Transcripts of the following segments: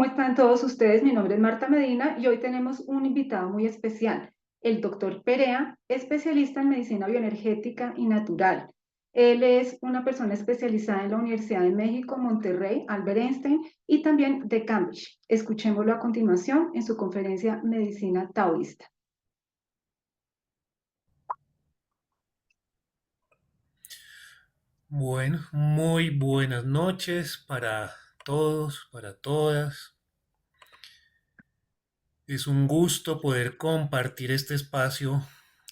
¿Cómo están todos ustedes? Mi nombre es Marta Medina y hoy tenemos un invitado muy especial, el doctor Perea, especialista en medicina bioenergética y natural. Él es una persona especializada en la Universidad de México, Monterrey, Albert Einstein y también de Cambridge. Escuchémoslo a continuación en su conferencia Medicina Taoísta. Bueno, muy buenas noches para todos, para todas. Es un gusto poder compartir este espacio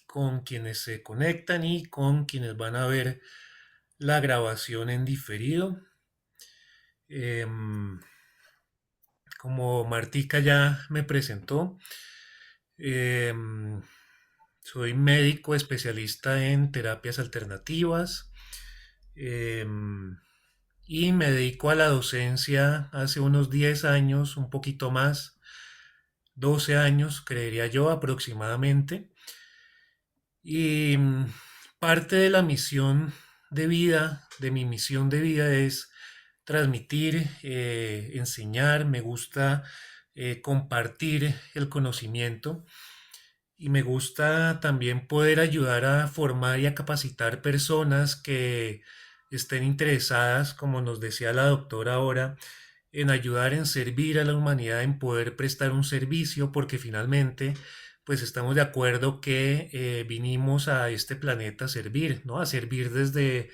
con quienes se conectan y con quienes van a ver la grabación en diferido. Em, Como Martica ya me presentó, em, soy médico especialista en terapias alternativas. em, y me dedico a la docencia hace unos 10 años, un poquito más, 12 años, creería yo aproximadamente. Y parte de la misión de vida, de mi misión de vida es transmitir, enseñar, me gusta compartir el conocimiento y me gusta también poder ayudar a formar y a capacitar personas que estén interesadas, como nos decía la doctora ahora, en ayudar, en servir a la humanidad, en poder prestar un servicio, porque finalmente, pues estamos de acuerdo que vinimos a este planeta a servir, ¿no? A servir desde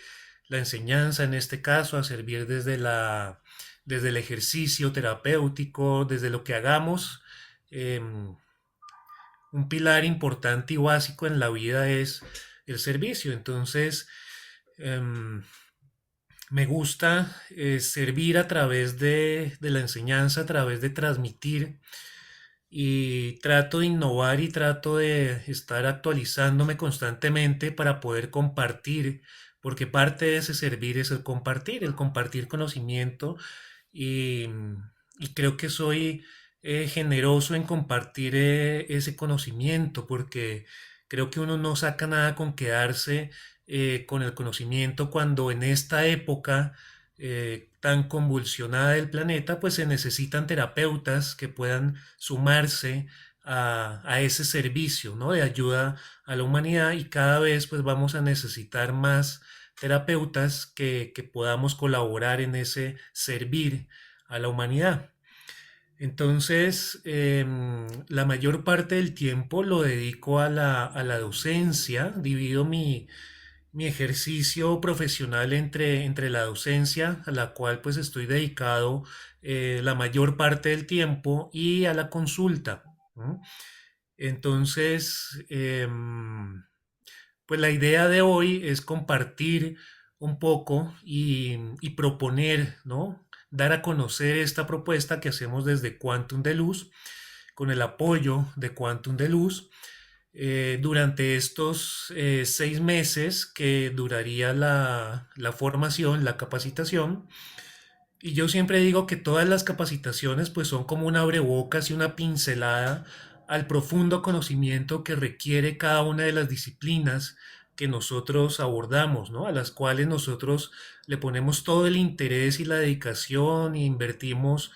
la enseñanza, en este caso, a servir desde el ejercicio terapéutico, desde lo que hagamos. em, un pilar importante y básico en la vida es el servicio. Entonces, em, me gusta servir a través de la enseñanza, a través de transmitir y trato de innovar y trato de estar actualizándome constantemente para poder compartir, porque parte de ese servir es el compartir conocimiento y, y creo que soy generoso en compartir ese conocimiento, porque creo que uno no saca nada con quedarse con el conocimiento cuando en esta época tan convulsionada del planeta, pues se necesitan terapeutas que puedan sumarse a ese servicio, ¿no? De ayuda a la humanidad y cada vez pues vamos a necesitar más terapeutas que podamos colaborar en ese servir a la humanidad. Entonces, la mayor parte del tiempo lo dedico a la docencia, divido mi ejercicio profesional entre la docencia, a la cual pues estoy dedicado la mayor parte del tiempo, y a la consulta, ¿no? Entonces, pues la idea de hoy es compartir un poco y proponer, ¿no? Dar a conocer esta propuesta que hacemos desde Quantum de Luz, con el apoyo de Quantum de Luz, durante estos 6 meses que duraría la formación, la capacitación. Y yo siempre digo que todas las capacitaciones pues son como un abrebocas y una pincelada al profundo conocimiento que requiere cada una de las disciplinas que nosotros abordamos, ¿no? A las cuales nosotros le ponemos todo el interés y la dedicación e invertimos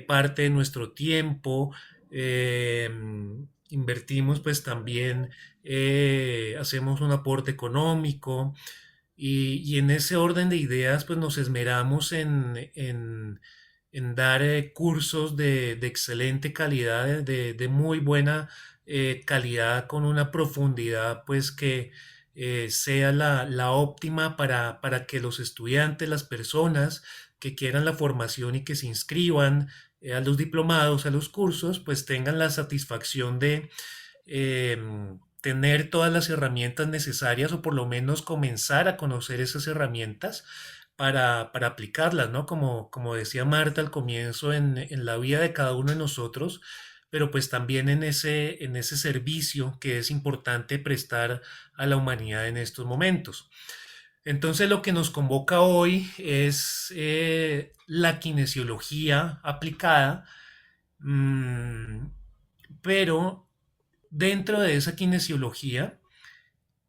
parte de nuestro tiempo, eh, invertimos pues también, hacemos un aporte económico y en ese orden de ideas, pues nos esmeramos en dar cursos de excelente calidad, de muy buena calidad, con una profundidad, pues que sea la óptima para que los estudiantes, las personas que quieran la formación y que se inscriban a los diplomados, a los cursos, pues tengan la satisfacción de tener todas las herramientas necesarias, o por lo menos comenzar a conocer esas herramientas para aplicarlas, ¿no? Como decía Marta al comienzo, en la vida de cada uno de nosotros, pero pues también en ese servicio que es importante prestar a la humanidad en estos momentos. Entonces lo que nos convoca hoy es la kinesiología aplicada, mm, pero dentro de esa kinesiología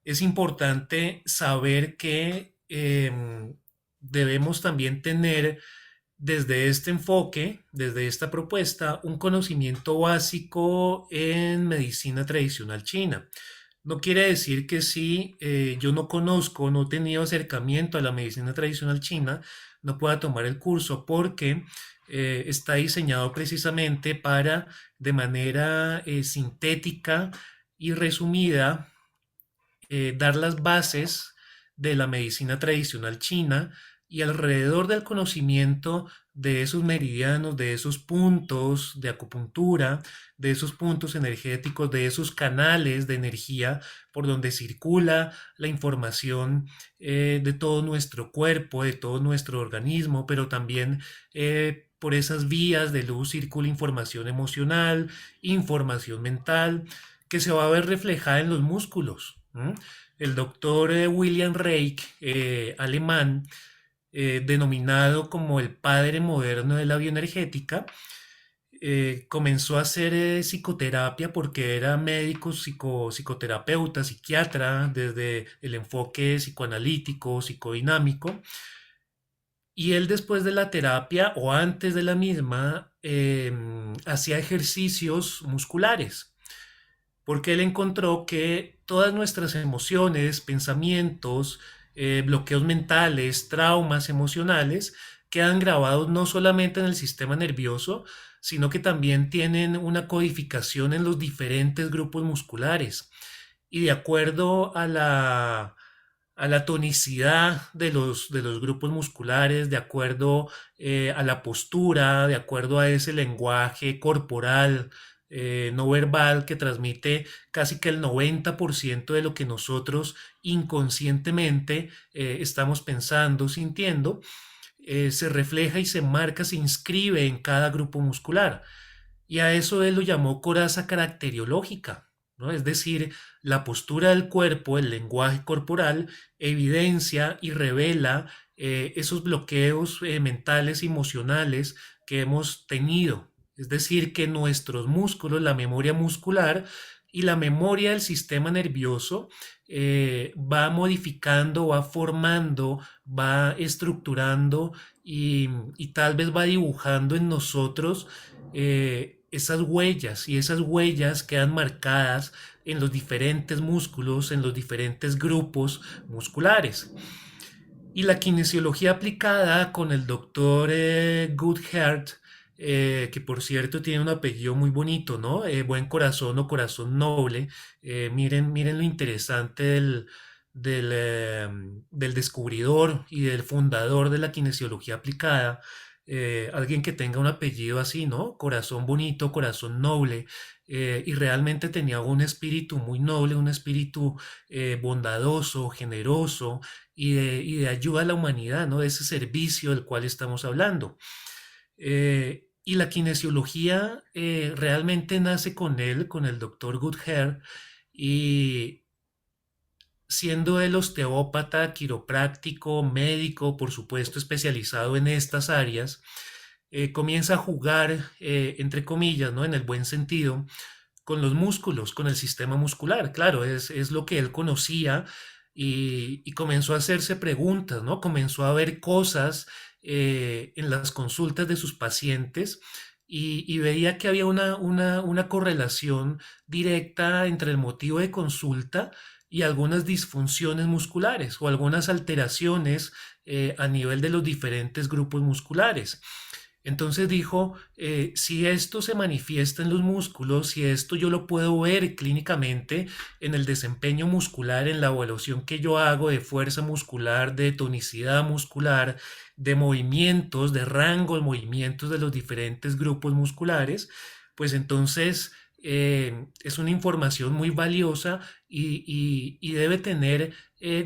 es importante saber que debemos también tener desde este enfoque, desde esta propuesta, un conocimiento básico en medicina tradicional china. No quiere decir que si yo no conozco, no he tenido acercamiento a la medicina tradicional china, no pueda tomar el curso porque está diseñado precisamente para, de manera sintética y resumida, dar las bases de la medicina tradicional china y alrededor del conocimiento de esos meridianos, de esos puntos de acupuntura, de esos puntos energéticos, de esos canales de energía por donde circula la información de todo nuestro cuerpo, de todo nuestro organismo, pero también por esas vías de luz circula información emocional, información mental, que se va a ver reflejada en los músculos. El doctor William Reich, alemán, denominado como el padre moderno de la bioenergética, comenzó a hacer psicoterapia porque era médico, psicoterapeuta, psiquiatra, desde el enfoque psicoanalítico, psicodinámico. Y él después de la terapia o antes de la misma hacía ejercicios musculares porque él encontró que todas nuestras emociones, pensamientos, bloqueos mentales, traumas emocionales, quedan grabados no solamente en el sistema nervioso, sino que también tienen una codificación en los diferentes grupos musculares. Y de acuerdo a la tonicidad de los grupos musculares, de acuerdo a la postura, de acuerdo a ese lenguaje corporal, no verbal que transmite casi que el 90% de lo que nosotros inconscientemente estamos pensando, sintiendo, se refleja y se marca, se inscribe en cada grupo muscular. Y a eso él lo llamó coraza caracteriológica, ¿no? Es decir, la postura del cuerpo, el lenguaje corporal, evidencia y revela esos bloqueos mentales y emocionales que hemos tenido. Es decir, que nuestros músculos, la memoria muscular y la memoria del sistema nervioso va modificando, va formando, va estructurando y tal vez va dibujando en nosotros esas huellas y esas huellas quedan marcadas en los diferentes músculos, en los diferentes grupos musculares. Y la kinesiología aplicada con el doctor Goodhart, que por cierto tiene un apellido muy bonito, ¿no? Buen corazón o corazón noble. Miren lo interesante del descubridor y del fundador de la kinesiología aplicada. Alguien que tenga un apellido así, ¿no? Corazón bonito, corazón noble. Y realmente tenía un espíritu muy noble, un espíritu bondadoso, generoso, y de ayuda a la humanidad, ¿no? De ese servicio del cual estamos hablando. Y la kinesiología realmente nace con él, con el doctor Goodhair, y siendo él osteópata, quiropráctico, médico, por supuesto especializado en estas áreas, comienza a jugar, entre comillas, ¿no? En el buen sentido, con los músculos, con el sistema muscular. Claro, es lo que él conocía y comenzó a hacerse preguntas, ¿no? Comenzó a ver cosas en las consultas de sus pacientes y veía que había una correlación directa entre el motivo de consulta y algunas disfunciones musculares o algunas alteraciones a nivel de los diferentes grupos musculares. Entonces dijo, si esto se manifiesta en los músculos, si esto yo lo puedo ver clínicamente en el desempeño muscular, en la evaluación que yo hago de fuerza muscular, de tonicidad muscular, de movimientos, de rango de movimientos de los diferentes grupos musculares, pues entonces es una información muy valiosa y debe tener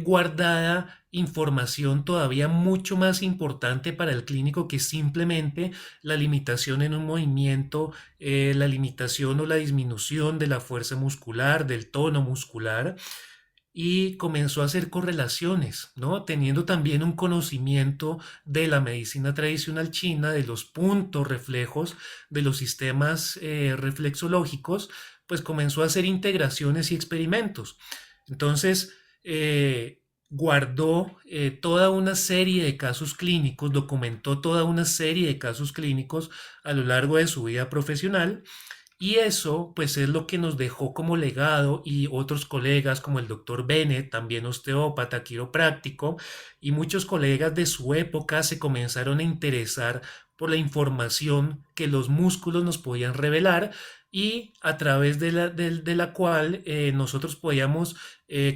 guardada información todavía mucho más importante para el clínico que simplemente la limitación en un movimiento, la limitación o la disminución de la fuerza muscular, del tono muscular, y comenzó a hacer correlaciones, ¿no? Teniendo también un conocimiento de la medicina tradicional china, de los puntos reflejos de los sistemas reflexológicos, pues comenzó a hacer integraciones y experimentos. Entonces, guardó toda una serie de casos clínicos, documentó toda una serie de casos clínicos a lo largo de su vida profesional y eso pues es lo que nos dejó como legado y otros colegas como el doctor Bennett, también osteópata, quiropráctico, y muchos colegas de su época se comenzaron a interesar por la información que los músculos nos podían revelar y a través de la cual nosotros podíamos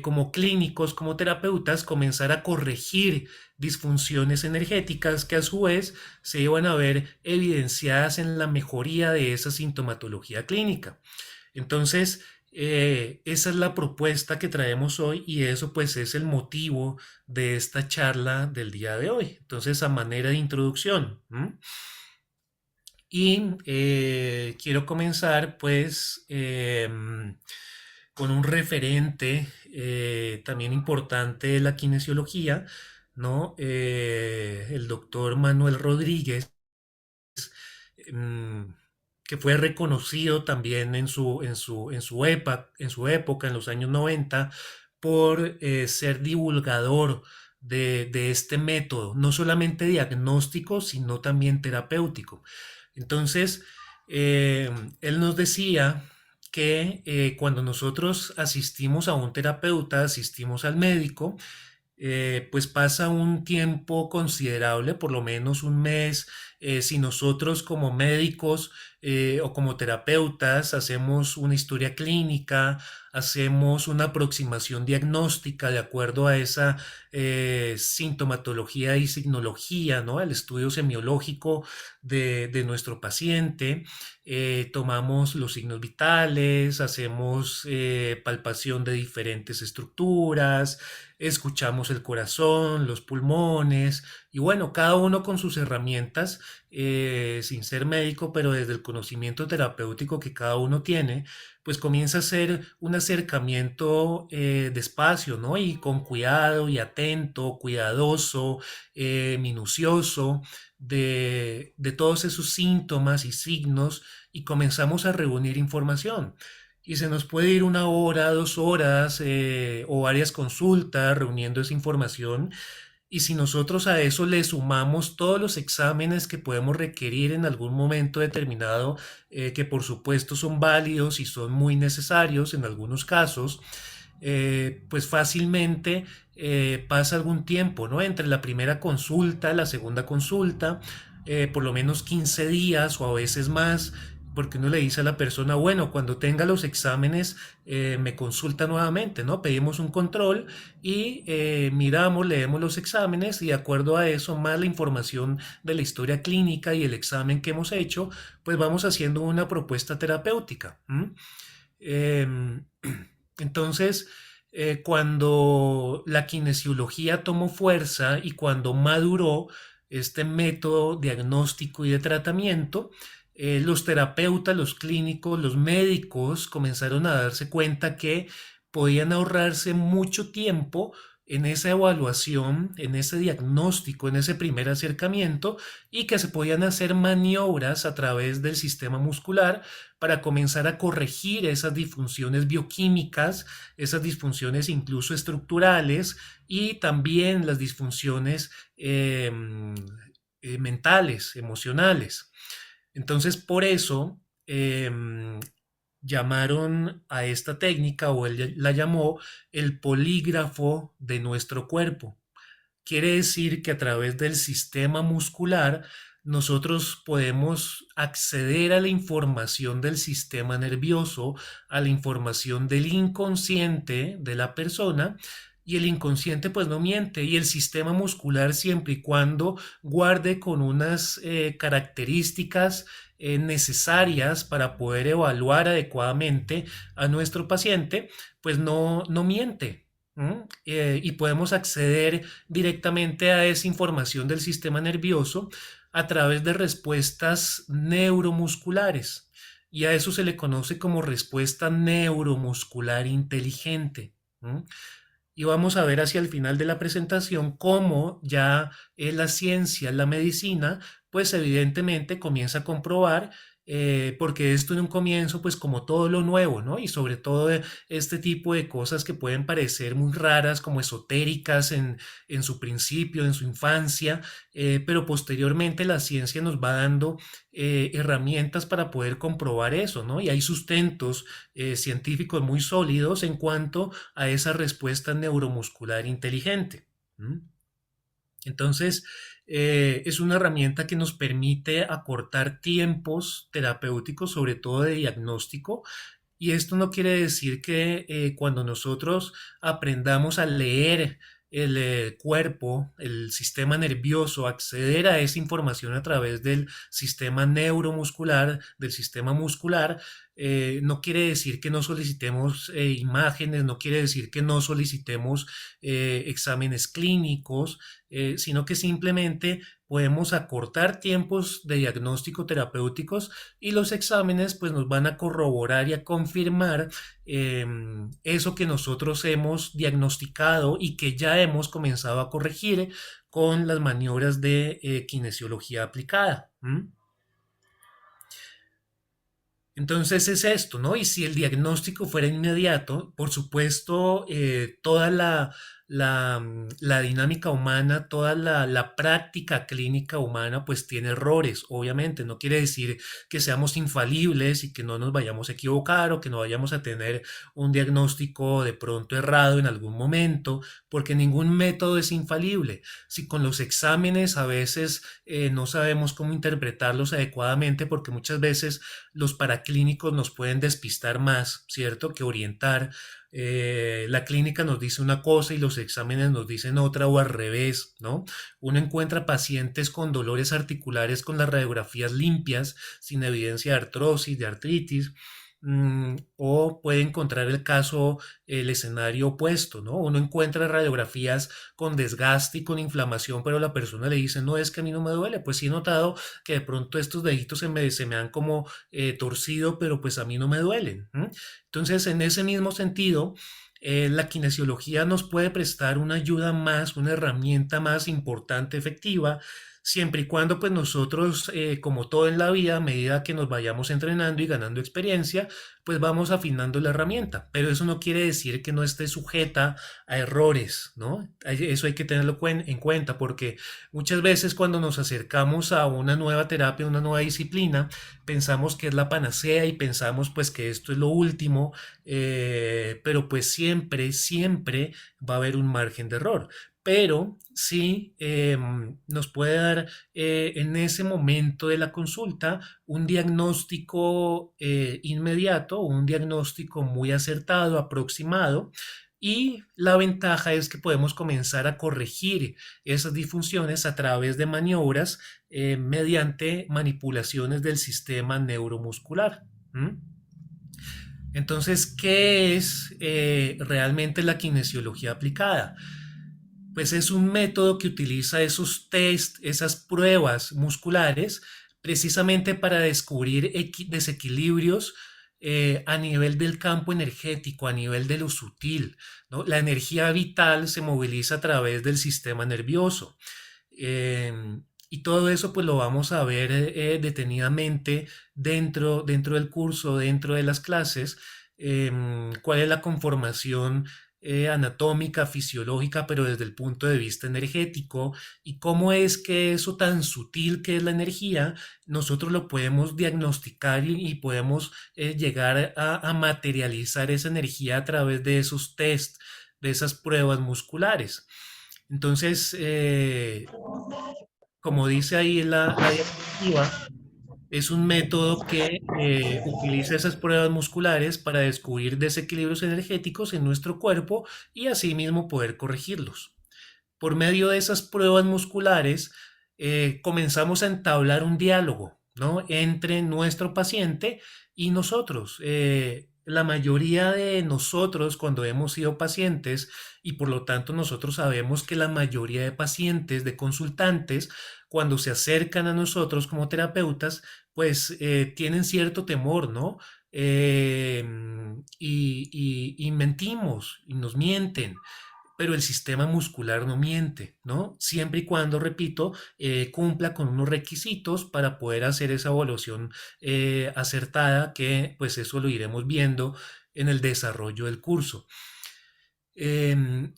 como clínicos, como terapeutas, comenzar a corregir disfunciones energéticas que a su vez se iban a ver evidenciadas en la mejoría de esa sintomatología clínica. Entonces, esa es la propuesta que traemos hoy y eso pues es el motivo de esta charla del día de hoy. Entonces, a manera de introducción. Y quiero comenzar pues con un referente también importante de la kinesiología, ¿no? El doctor Manuel Rodríguez, mm, que fue reconocido también en su época, en los años 90, por ser divulgador de este método, no solamente diagnóstico, sino también terapéutico. Entonces, eh, él nos decía que cuando nosotros asistimos a un terapeuta, asistimos al médico, pues pasa un tiempo considerable, por lo menos un mes, si nosotros como médicos o como terapeutas hacemos una historia clínica, hacemos una aproximación diagnóstica de acuerdo a esa sintomatología y signología, ¿no? El estudio semiológico de nuestro paciente, tomamos los signos vitales, hacemos palpación de diferentes estructuras, escuchamos el corazón, los pulmones y bueno, cada uno con sus herramientas, sin ser médico, pero desde el conocimiento terapéutico que cada uno tiene, pues comienza a ser un acercamiento despacio, ¿no? Y con cuidado y atento, cuidadoso, minucioso de todos esos síntomas y signos y comenzamos a reunir información y se nos puede ir una hora, 2 horas o varias consultas reuniendo esa información. Y si nosotros a eso le sumamos todos los exámenes que podemos requerir en algún momento determinado, que por supuesto son válidos y son muy necesarios en algunos casos, pues fácilmente pasa algún tiempo, ¿no? Entre la primera consulta, la segunda consulta, por lo menos 15 días o a veces más, porque uno le dice a la persona, bueno, cuando tenga los exámenes me consulta nuevamente, ¿no? Pedimos un control y miramos, leemos los exámenes y de acuerdo a eso, más la información de la historia clínica y el examen que hemos hecho, pues vamos haciendo una propuesta terapéutica. Em, entonces, cuando la kinesiología tomó fuerza y cuando maduró este método diagnóstico y de tratamiento, los terapeutas, los clínicos, los médicos comenzaron a darse cuenta que podían ahorrarse mucho tiempo en esa evaluación, en ese diagnóstico, en ese primer acercamiento y que se podían hacer maniobras a través del sistema muscular para comenzar a corregir esas disfunciones bioquímicas, esas disfunciones incluso estructurales y también las disfunciones mentales, emocionales. Entonces, por eso llamaron a esta técnica, o él la llamó el polígrafo de nuestro cuerpo. Quiere decir que a través del sistema muscular nosotros podemos acceder a la información del sistema nervioso, a la información del inconsciente de la persona, y el inconsciente pues no miente y el sistema muscular siempre y cuando guarde con unas características necesarias para poder evaluar adecuadamente a nuestro paciente, pues no miente. Y podemos acceder directamente a esa información del sistema nervioso a través de respuestas neuromusculares. Y a eso se le conoce como respuesta neuromuscular inteligente. Y vamos a ver hacia el final de la presentación cómo ya la ciencia, la medicina, pues evidentemente comienza a comprobar porque esto en un comienzo, pues como todo lo nuevo, ¿no? Y sobre todo este tipo de cosas que pueden parecer muy raras, como esotéricas en su principio, en su infancia, pero posteriormente la ciencia nos va dando herramientas para poder comprobar eso, ¿no? Y hay sustentos científicos muy sólidos en cuanto a esa respuesta neuromuscular inteligente. ¿Mm? Entonces, es una herramienta que nos permite acortar tiempos terapéuticos, sobre todo de diagnóstico, y esto no quiere decir que cuando nosotros aprendamos a leer el cuerpo, el sistema nervioso, acceder a esa información a través del sistema neuromuscular, del sistema muscular, no quiere decir que no solicitemos imágenes, no quiere decir que no solicitemos exámenes clínicos, sino que simplemente podemos acortar tiempos de diagnóstico terapéuticos y los exámenes pues nos van a corroborar y a confirmar eso que nosotros hemos diagnosticado y que ya hemos comenzado a corregir con las maniobras de kinesiología aplicada. ¿Mm? Entonces es esto, ¿no? Y si el diagnóstico fuera inmediato, por supuesto, toda la dinámica humana, toda la práctica clínica humana, pues tiene errores, obviamente. No quiere decir que seamos infalibles y que no nos vayamos a equivocar o que no vayamos a tener un diagnóstico de pronto errado en algún momento, porque ningún método es infalible. Si con los exámenes a veces no sabemos cómo interpretarlos adecuadamente, porque muchas veces los paraclínicos nos pueden despistar más, ¿cierto? Que orientar. La clínica nos dice una cosa y los exámenes nos dicen otra o al revés, ¿no? Uno encuentra pacientes con dolores articulares con las radiografías limpias, sin evidencia de artrosis, de artritis, o puede encontrar el caso, el escenario opuesto, ¿no? Uno encuentra radiografías con desgaste y con inflamación, pero la persona le dice, no es que a mí no me duele, pues sí he notado que de pronto estos deditos se me han como torcido, pero pues a mí no me duelen. ¿Mm? Entonces, en ese mismo sentido, la kinesiología nos puede prestar una ayuda más, una herramienta más importante, efectiva, siempre y cuando pues nosotros, como todo en la vida, a medida que nos vayamos entrenando y ganando experiencia, pues vamos afinando la herramienta. Pero eso no quiere decir que no esté sujeta a errores, ¿no? Eso hay que tenerlo en cuenta porque muchas veces cuando nos acercamos a una nueva terapia, una nueva disciplina, pensamos que es la panacea y pensamos pues que esto es lo último, pero pues siempre, siempre va a haber un margen de error. Pero sí nos puede dar en ese momento de la consulta un diagnóstico inmediato, un diagnóstico muy acertado, aproximado, y la ventaja es que podemos comenzar a corregir esas disfunciones a través de maniobras mediante manipulaciones del sistema neuromuscular. ¿Mm? Entonces, ¿qué es realmente la kinesiología aplicada? Pues es un método que utiliza esos test, esas pruebas musculares, precisamente para descubrir desequilibrios a nivel del campo energético, a nivel de lo sutil, ¿no? La energía vital se moviliza a través del sistema nervioso. Y todo eso pues lo vamos a ver detenidamente dentro del curso, dentro de las clases, cuál es la conformación anatómica, fisiológica, pero desde el punto de vista energético, y cómo es que eso tan sutil que es la energía, nosotros lo podemos diagnosticar y podemos llegar a materializar esa energía a través de esos test, de esas pruebas musculares. Entonces, como dice ahí la diapositiva, es un método que utiliza esas pruebas musculares para descubrir desequilibrios energéticos en nuestro cuerpo y asimismo poder corregirlos. Por medio de esas pruebas musculares, comenzamos a entablar un diálogo, ¿no? Entre nuestro paciente y nosotros. La mayoría de nosotros, cuando hemos sido pacientes, y por lo tanto nosotros sabemos que la mayoría de pacientes, de consultantes, cuando se acercan a nosotros como terapeutas, pues tienen cierto temor, ¿no? Y mentimos y nos mienten, pero el sistema muscular no miente, ¿no? Siempre y cuando, repito, cumpla con unos requisitos para poder hacer esa evaluación acertada, que pues eso lo iremos viendo en el desarrollo del curso. Em,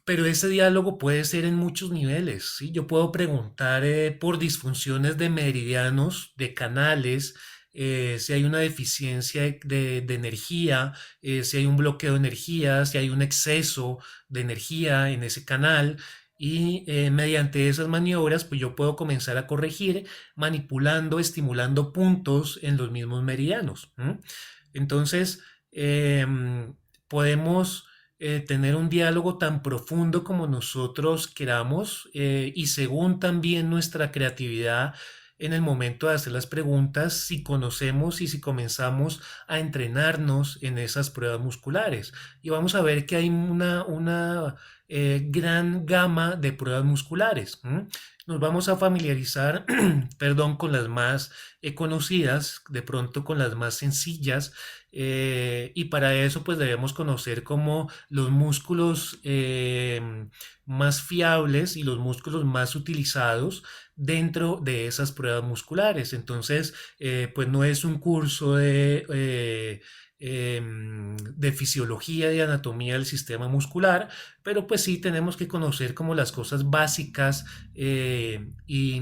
pero ese diálogo puede ser en muchos niveles, ¿sí? Yo puedo preguntar por disfunciones de meridianos, de canales, si hay una deficiencia de energía, si hay un bloqueo de energía, si hay un exceso de energía en ese canal. Y mediante esas maniobras, pues yo puedo comenzar a corregir manipulando, estimulando puntos en los mismos meridianos. ¿M? Entonces, podemos tener un diálogo tan profundo como nosotros queramos, y según también nuestra creatividad en el momento de hacer las preguntas, si conocemos y si comenzamos a entrenarnos en esas pruebas musculares. Y vamos a ver que hay una gran gama de pruebas musculares. ¿M? Nos vamos a familiarizar, perdón, con las más conocidas, de pronto con las más sencillas, y para eso pues debemos conocer como los músculos más fiables y los músculos más utilizados dentro de esas pruebas musculares. Entonces, pues no es un curso de fisiología y anatomía del sistema muscular, pero pues sí tenemos que conocer como las cosas básicas y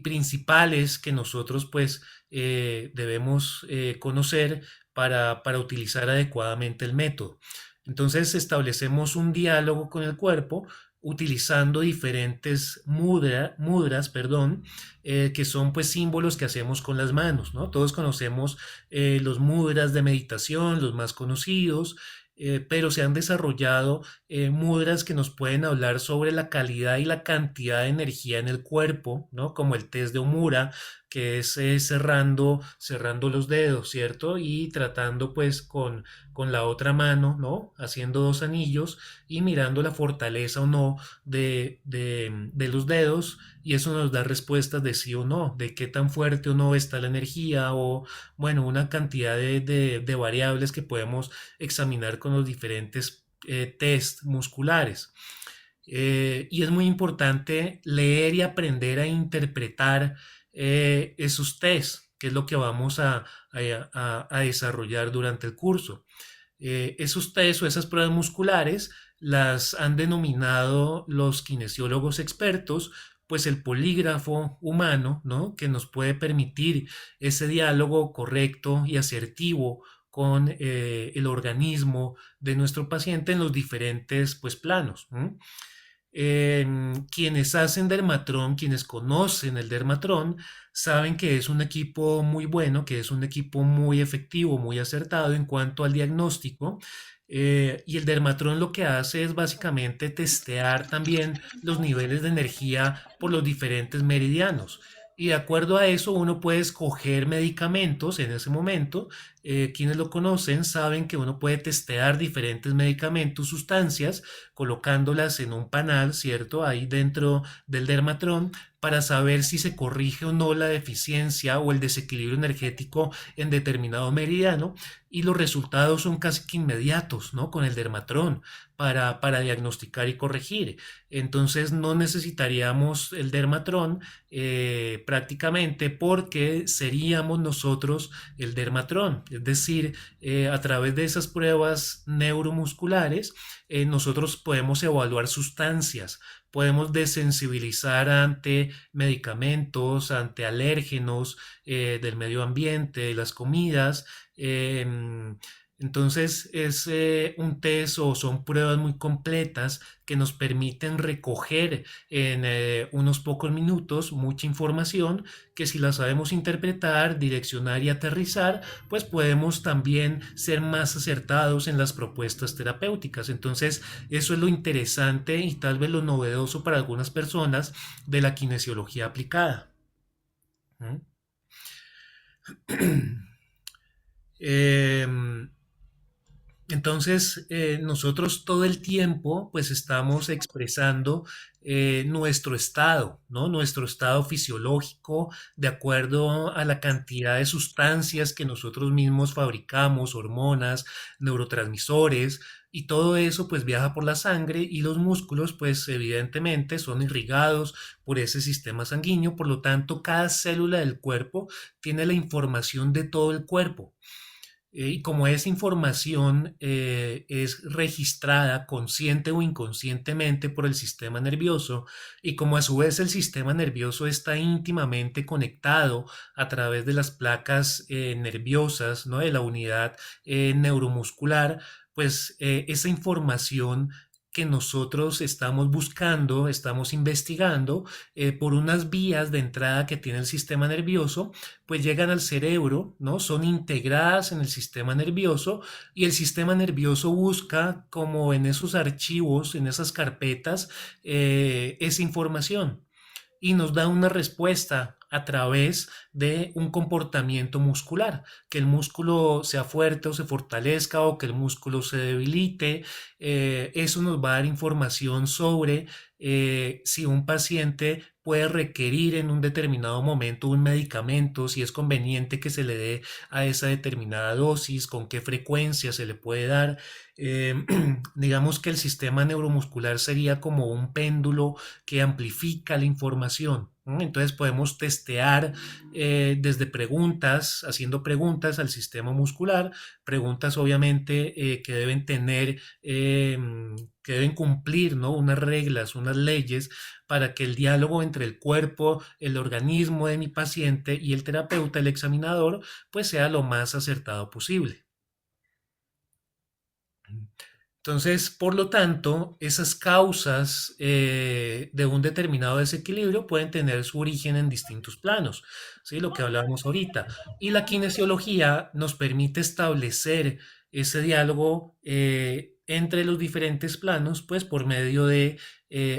principales que nosotros pues debemos conocer para utilizar adecuadamente el método. Entonces establecemos un diálogo con el cuerpo utilizando diferentes mudras, perdón, que son pues símbolos que hacemos con las manos, ¿no? Todos conocemos los mudras de meditación, los más conocidos, pero se han desarrollado mudras que nos pueden hablar sobre la calidad y la cantidad de energía en el cuerpo, ¿no? Como el test de Omura, que es cerrando los dedos, ¿cierto? Y tratando pues con la otra mano, ¿no? Haciendo dos anillos y mirando la fortaleza o no de los dedos, y eso nos da respuestas de sí o no, de qué tan fuerte o no está la energía, o bueno, una cantidad de variables que podemos examinar con los diferentes test musculares. Y es muy importante leer y aprender a interpretar esos test, que es lo que vamos a desarrollar durante el curso. Esos test o esas pruebas musculares las han denominado los kinesiólogos expertos, pues el polígrafo humano, ¿no? Que nos puede permitir ese diálogo correcto y asertivo con el organismo de nuestro paciente en los diferentes pues, planos. ¿M? Quienes hacen Dermatrón, quienes conocen el Dermatrón, saben que es un equipo muy bueno, que es un equipo muy efectivo, muy acertado en cuanto al diagnóstico. Y el Dermatrón lo que hace es básicamente testear también los niveles de energía por los diferentes meridianos. Y de acuerdo a eso uno puede escoger medicamentos en ese momento. Quienes lo conocen saben que uno puede testear diferentes medicamentos, sustancias, colocándolas en un panal, ¿cierto? Ahí dentro del dermatrón, para saber si se corrige o no la deficiencia o el desequilibrio energético en determinado meridiano, y los resultados son casi que inmediatos, ¿no? Con el dermatrón para diagnosticar y corregir. Entonces no necesitaríamos el dermatrón prácticamente, porque seríamos nosotros el dermatrón, es decir, a través de esas pruebas neuromusculares nosotros podemos evaluar sustancias, podemos desensibilizar ante medicamentos, ante alérgenos del medio ambiente, de las comidas. Entonces es un test o son pruebas muy completas que nos permiten recoger en unos pocos minutos mucha información, que si la sabemos interpretar, direccionar y aterrizar, pues podemos también ser más acertados en las propuestas terapéuticas. Entonces eso es lo interesante y tal vez lo novedoso para algunas personas de la kinesiología aplicada. ¿Mm? Em, Entonces, nosotros todo el tiempo, pues estamos expresando nuestro estado, ¿no? Nuestro estado fisiológico de acuerdo a la cantidad de sustancias que nosotros mismos fabricamos, hormonas, neurotransmisores. y todo eso pues viaja por la sangre y los músculos pues evidentemente son irrigados por ese sistema sanguíneo, por lo tanto cada célula del cuerpo tiene la información de todo el cuerpo. Y como esa información es registrada consciente o inconscientemente por el sistema nervioso, y como a su vez el sistema nervioso está íntimamente conectado a través de las placas nerviosas, ¿no? De la unidad neuromuscular, pues esa información que nosotros estamos buscando, estamos investigando por unas vías de entrada que tiene el sistema nervioso, pues llegan al cerebro, ¿no? Son integradas en el sistema nervioso y el sistema nervioso busca como en esos archivos, en esas carpetas, esa información y nos da una respuesta a través de un comportamiento muscular, que el músculo sea fuerte o se fortalezca o que el músculo se debilite. Eso nos va a dar información sobre si un paciente puede requerir en un determinado momento un medicamento, si es conveniente que se le dé a esa determinada dosis, con qué frecuencia se le puede dar. Digamos que el sistema neuromuscular sería como un péndulo que amplifica la información. Entonces podemos testear desde preguntas, haciendo preguntas al sistema muscular, preguntas obviamente que deben tener, que deben cumplir, ¿no? Unas reglas, unas leyes para que el diálogo entre el cuerpo, el organismo de mi paciente y el terapeuta, el examinador, pues sea lo más acertado posible. Entonces, por lo tanto, esas causas de un determinado desequilibrio pueden tener su origen en distintos planos, ¿sí? Lo que hablábamos ahorita. Y la kinesiología nos permite establecer ese diálogo entre los diferentes planos, pues por medio de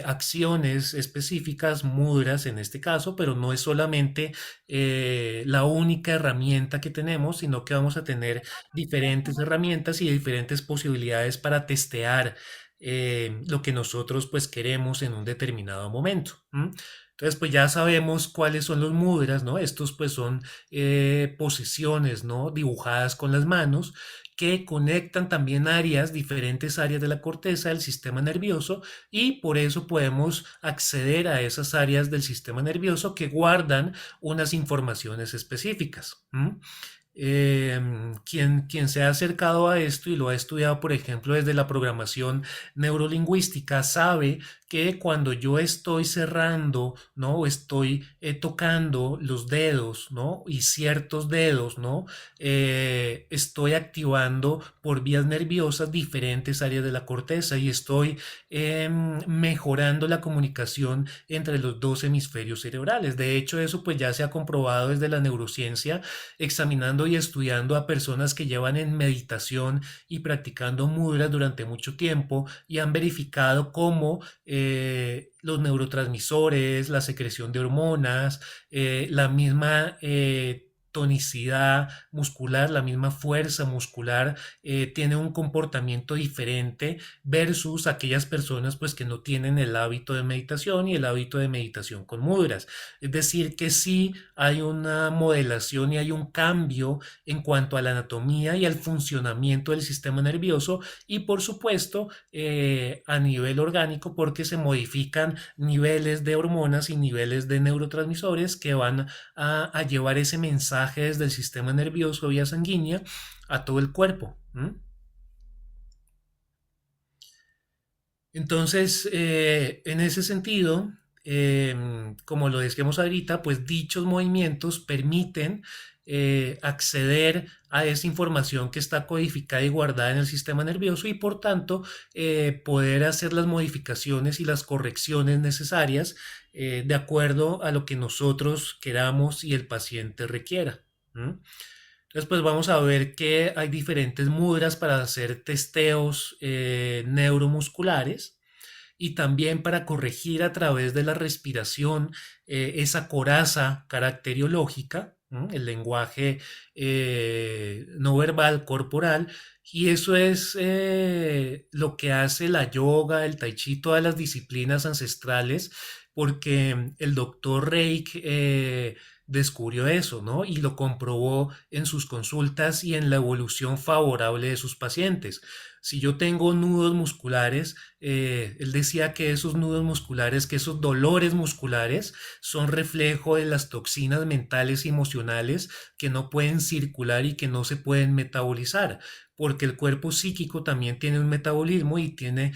acciones específicas, mudras en este caso, pero no es solamente la única herramienta que tenemos, sino que vamos a tener diferentes herramientas y diferentes posibilidades para testear lo que nosotros pues queremos en un determinado momento. ¿M? Entonces, pues ya sabemos cuáles son los mudras, ¿no? Estos pues son posiciones, ¿no? Dibujadas con las manos que conectan también áreas, diferentes áreas de la corteza del sistema nervioso y por eso podemos acceder a esas áreas del sistema nervioso que guardan unas informaciones específicas. ¿M? Quien se ha acercado a esto y lo ha estudiado, por ejemplo, desde la programación neurolingüística, sabe que cuando yo estoy cerrando, ¿no? O estoy tocando los dedos, ¿no? Y ciertos dedos, ¿no? Estoy activando por vías nerviosas diferentes áreas de la corteza y estoy mejorando la comunicación entre los dos hemisferios cerebrales. De hecho, eso pues ya se ha comprobado desde la neurociencia examinando y estudiando a personas que llevan en meditación y practicando mudras durante mucho tiempo y han verificado cómo los neurotransmisores, la secreción de hormonas, la misma tonicidad muscular, la misma fuerza muscular, tiene un comportamiento diferente versus aquellas personas pues que no tienen el hábito de meditación y el hábito de meditación con mudras. Es decir, que sí hay una modelación y hay un cambio en cuanto a la anatomía y al funcionamiento del sistema nervioso y por supuesto a nivel orgánico porque se modifican niveles de hormonas y niveles de neurotransmisores que van a llevar ese mensaje desde el sistema nervioso vía sanguínea a todo el cuerpo. Entonces, en ese sentido, como lo decíamos ahorita, pues dichos movimientos permiten acceder a esa información que está codificada y guardada en el sistema nervioso y por tanto poder hacer las modificaciones y las correcciones necesarias de acuerdo a lo que nosotros queramos y el paciente requiera. ¿Mm? Entonces, pues vamos a ver que hay diferentes mudras para hacer testeos neuromusculares y también para corregir a través de la respiración esa coraza caracteriológica, ¿no? El lenguaje no verbal corporal. Y eso es lo que hace la yoga, el tai chi, todas las disciplinas ancestrales, porque el doctor Reik descubrió eso, ¿no? Y lo comprobó en sus consultas y en la evolución favorable de sus pacientes. Si yo tengo nudos musculares, él decía que esos nudos musculares, que esos dolores musculares son reflejo de las toxinas mentales y emocionales que no pueden circular y que no se pueden metabolizar, porque el cuerpo psíquico también tiene un metabolismo y tiene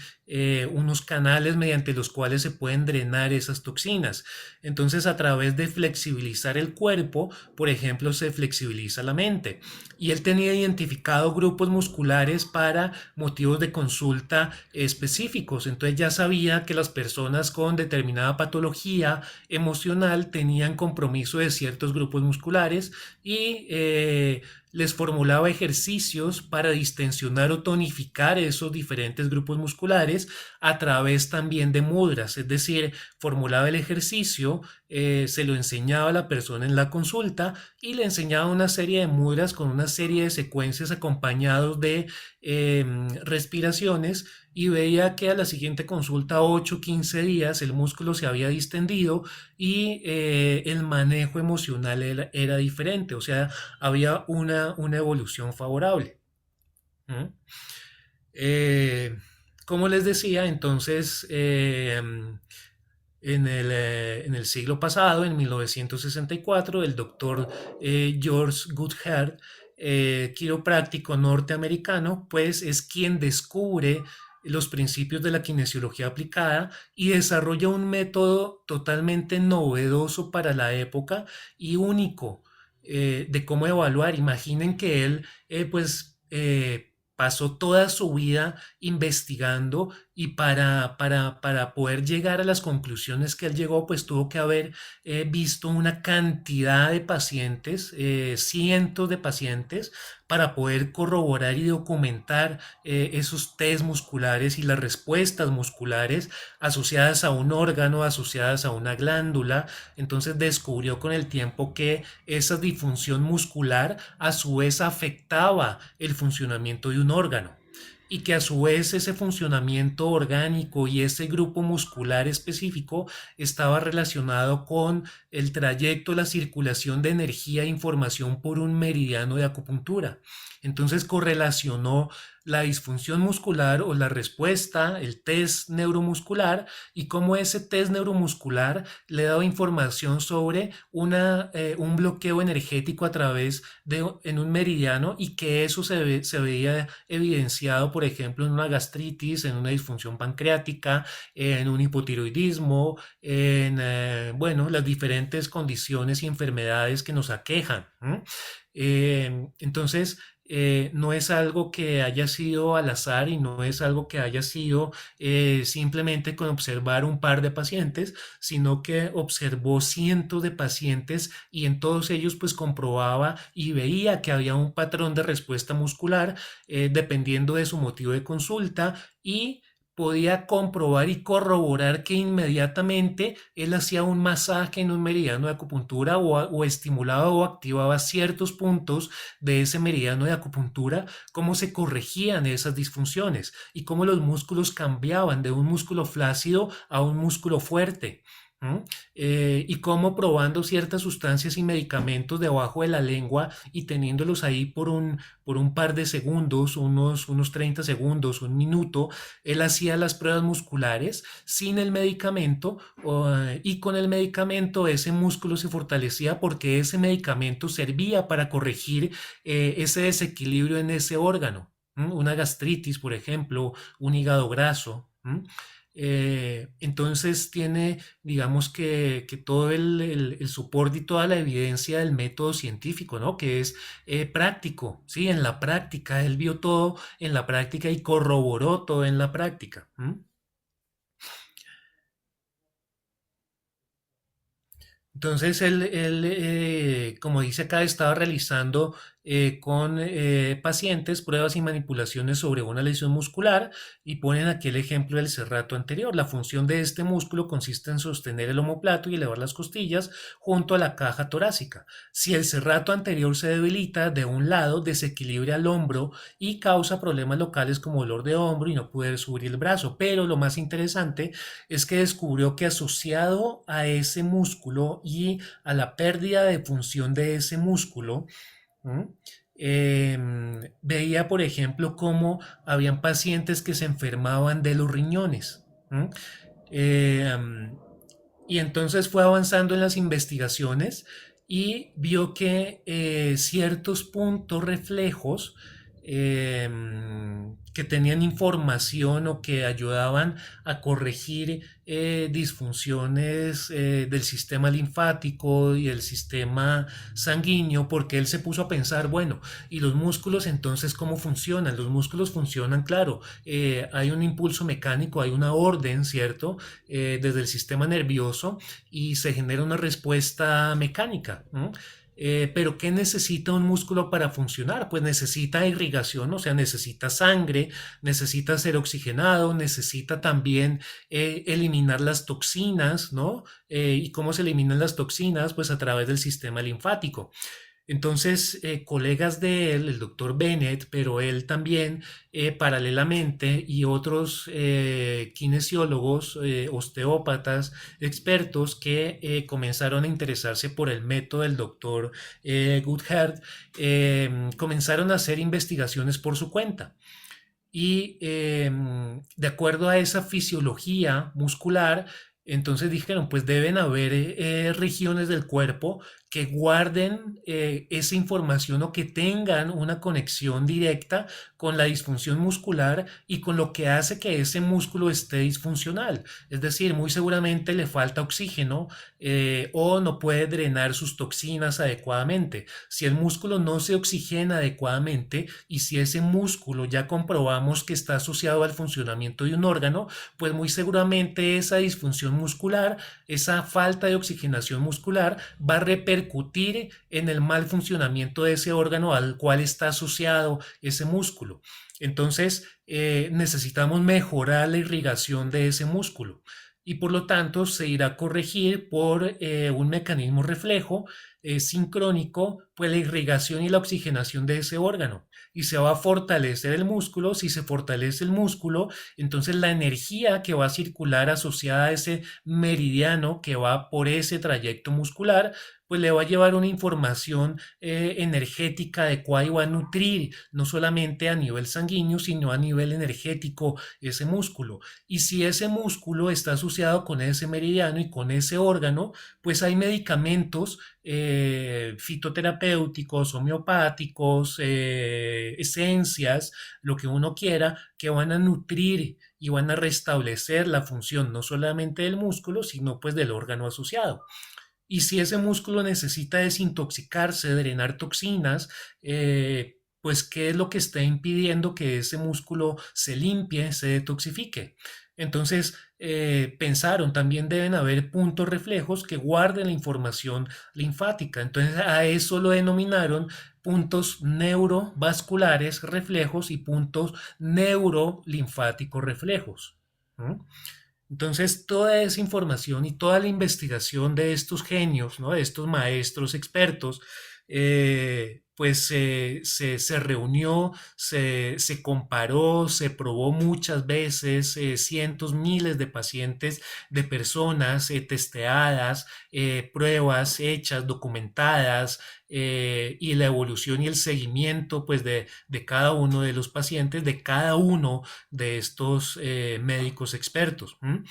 unos canales mediante los cuales se pueden drenar esas toxinas. Entonces, a través de flexibilizar el cuerpo, por ejemplo, se flexibiliza la mente. Y él tenía identificado grupos musculares para motivos de consulta específicos. Entonces ya sabía que las personas con determinada patología emocional tenían compromiso de ciertos grupos musculares y les formulaba ejercicios para distensionar o tonificar esos diferentes grupos musculares a través también de mudras, es decir, formulaba el ejercicio, se lo enseñaba a la persona en la consulta y le enseñaba una serie de mudras con una serie de secuencias acompañados de respiraciones y veía que a la siguiente consulta, 8 o 15 días, el músculo se había distendido y el manejo emocional era diferente, o sea, había una evolución favorable. ¿Mm? Eh, como les decía, entonces, en el siglo pasado, en 1964, el doctor George Goodhart, quiropráctico norteamericano, pues es quien descubre los principios de la kinesiología aplicada y desarrolla un método totalmente novedoso para la época y único de cómo evaluar. Imaginen que él, pasó toda su vida investigando y para poder llegar a las conclusiones que él llegó, pues tuvo que haber visto una cantidad de pacientes, cientos de pacientes, para poder corroborar y documentar esos test musculares y las respuestas musculares asociadas a un órgano, asociadas a una glándula. Entonces descubrió con el tiempo que esa disfunción muscular a su vez afectaba el funcionamiento de un órgano y que a su vez ese funcionamiento orgánico y ese grupo muscular específico estaba relacionado con el trayecto, la circulación de energía e información por un meridiano de acupuntura. Entonces correlacionó la disfunción muscular o la respuesta, el test neuromuscular, y cómo ese test neuromuscular le daba información sobre un bloqueo energético a través de en un meridiano y que eso se veía evidenciado, por ejemplo, en una gastritis, en una disfunción pancreática, en un hipotiroidismo, en bueno, las diferentes condiciones y enfermedades que nos aquejan. Entonces, no es algo que haya sido al azar y no es algo que haya sido simplemente con observar un par de pacientes, sino que observó cientos de pacientes y en todos ellos pues comprobaba y veía que había un patrón de respuesta muscular dependiendo de su motivo de consulta y podía comprobar y corroborar que inmediatamente él hacía un masaje en un meridiano de acupuntura o estimulaba o activaba ciertos puntos de ese meridiano de acupuntura, cómo se corregían esas disfunciones y cómo los músculos cambiaban de un músculo flácido a un músculo fuerte. Y cómo probando ciertas sustancias y medicamentos debajo de la lengua y teniéndolos ahí por un par de segundos, unos 30 segundos, un minuto, él hacía las pruebas musculares sin el medicamento y con el medicamento ese músculo se fortalecía porque ese medicamento servía para corregir ese desequilibrio en ese órgano. Una gastritis, por ejemplo, un hígado graso. Entonces tiene, digamos que todo el soporte y toda la evidencia del método científico, ¿no? Que es práctico, ¿sí? En la práctica, él vio todo en la práctica y corroboró todo en la práctica. Entonces él como dice acá, estaba realizando con pacientes pruebas y manipulaciones sobre una lesión muscular y ponen aquel ejemplo del serrato anterior. La función de este músculo consiste en sostener el omóplato y elevar las costillas junto a la caja torácica. Si el serrato anterior se debilita de un lado, desequilibra el hombro y causa problemas locales como dolor de hombro y no poder subir el brazo. Pero lo más interesante es que descubrió que asociado a ese músculo y a la pérdida de función de ese músculo, ¿m? Veía, por ejemplo, cómo habían pacientes que se enfermaban de los riñones. ¿M? Eh, y entonces fue avanzando en las investigaciones y vio que ciertos puntos reflejos eh, que tenían información o que ayudaban a corregir disfunciones del sistema linfático y el sistema sanguíneo, porque él se puso a pensar, bueno, ¿y los músculos entonces cómo funcionan? Los músculos funcionan, claro, hay un impulso mecánico, hay una orden, ¿cierto? Desde el sistema nervioso y se genera una respuesta mecánica. ¿No? Pero ¿qué necesita un músculo para funcionar? Pues necesita irrigación, o sea, necesita sangre, necesita ser oxigenado, necesita también eliminar las toxinas, ¿no? ¿Y cómo se eliminan las toxinas? Pues a través del sistema linfático. Entonces, colegas de él, el doctor Bennett, pero él también paralelamente y otros kinesiólogos, osteópatas, expertos que comenzaron a interesarse por el método del doctor Goodhart, comenzaron a hacer investigaciones por su cuenta. Y de acuerdo a esa fisiología muscular, entonces dijeron, pues deben haber regiones del cuerpo que guarden esa información o que tengan una conexión directa con la disfunción muscular y con lo que hace que ese músculo esté disfuncional. Es decir, muy seguramente le falta oxígeno o no puede drenar sus toxinas adecuadamente. Si el músculo no se oxigena adecuadamente y si ese músculo ya comprobamos que está asociado al funcionamiento de un órgano, pues muy seguramente esa disfunción muscular, esa falta de oxigenación muscular va a repercutir en el mal funcionamiento de ese órgano al cual está asociado ese músculo. Entonces, necesitamos mejorar la irrigación de ese músculo y por lo tanto se irá a corregir por un mecanismo reflejo sincrónico, pues la irrigación y la oxigenación de ese órgano y se va a fortalecer el músculo. Si se fortalece el músculo, entonces la energía que va a circular asociada a ese meridiano que va por ese trayecto muscular, pues le va a llevar una información energética adecuada y va a nutrir no solamente a nivel sanguíneo, sino a nivel energético ese músculo. Y si ese músculo está asociado con ese meridiano y con ese órgano, pues hay medicamentos fitoterapéuticos, homeopáticos, esencias, lo que uno quiera, que van a nutrir y van a restablecer la función no solamente del músculo, sino pues del órgano asociado. Y si ese músculo necesita desintoxicarse, drenar toxinas, pues qué es lo que está impidiendo que ese músculo se limpie, se detoxifique. Entonces, pensaron, también deben haber puntos reflejos que guarden la información linfática. Entonces, a eso lo denominaron puntos neurovasculares reflejos y puntos neurolinfáticos reflejos. ¿No? Entonces, toda esa información y toda la investigación de estos genios, ¿no? De estos maestros expertos, pues se reunió, se comparó, se probó muchas veces, cientos, miles de pacientes, de personas testeadas, pruebas hechas, documentadas, y la evolución y el seguimiento pues de cada uno de los pacientes, de cada uno de estos médicos expertos. ¿M?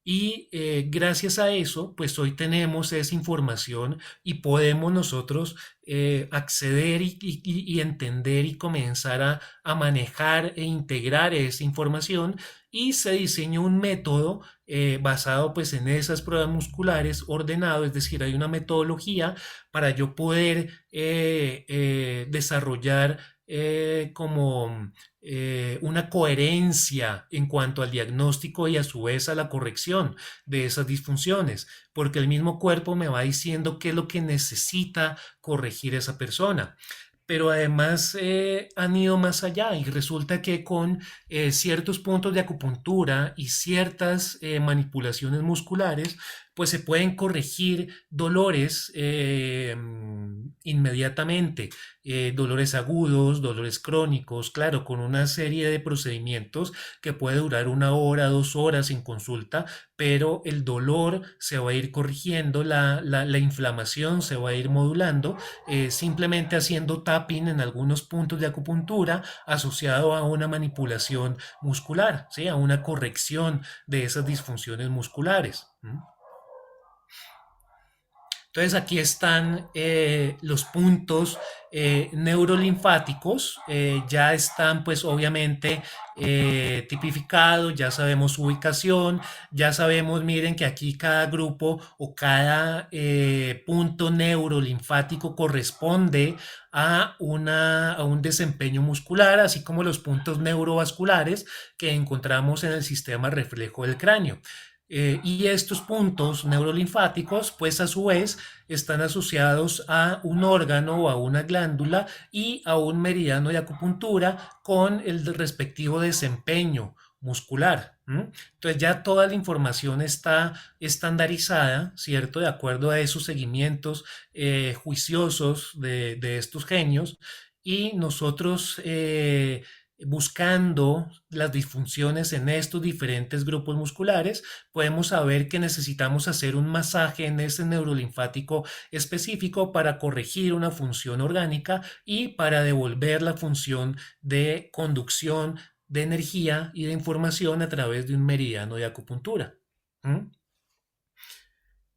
Y gracias a eso, pues hoy tenemos esa información y podemos nosotros acceder y entender y comenzar a manejar e integrar esa información y se diseñó un método basado pues en esas pruebas musculares ordenado, es decir, hay una metodología para yo poder desarrollar como una coherencia en cuanto al diagnóstico y a su vez a la corrección de esas disfunciones, porque el mismo cuerpo me va diciendo qué es lo que necesita corregir esa persona. pero además han ido más allá y resulta que con ciertos puntos de acupuntura y ciertas manipulaciones musculares, pues se pueden corregir dolores inmediatamente, dolores agudos, dolores crónicos, claro, con una serie de procedimientos que puede durar 1 hora, 2 horas en consulta, pero el dolor se va a ir corrigiendo, la inflamación se va a ir modulando, simplemente haciendo tapping en algunos puntos de acupuntura asociado a una manipulación muscular, ¿sí? A una corrección de esas disfunciones musculares. Entonces aquí están los puntos neurolinfáticos, ya están pues obviamente tipificados, ya sabemos su ubicación, ya sabemos, miren que aquí cada grupo o cada punto neurolinfático corresponde a un desempeño muscular, así como los puntos neurovasculares que encontramos en el sistema reflejo del cráneo. Y estos puntos neurolinfáticos, pues a su vez, están asociados a un órgano o a una glándula y a un meridiano de acupuntura con el respectivo desempeño muscular. Entonces ya toda la información está estandarizada, ¿cierto? De acuerdo a esos seguimientos juiciosos de estos genios y nosotros buscando las disfunciones en estos diferentes grupos musculares, podemos saber que necesitamos hacer un masaje en ese neurolinfático específico para corregir una función orgánica y para devolver la función de conducción de energía y de información a través de un meridiano de acupuntura. ¿Mm?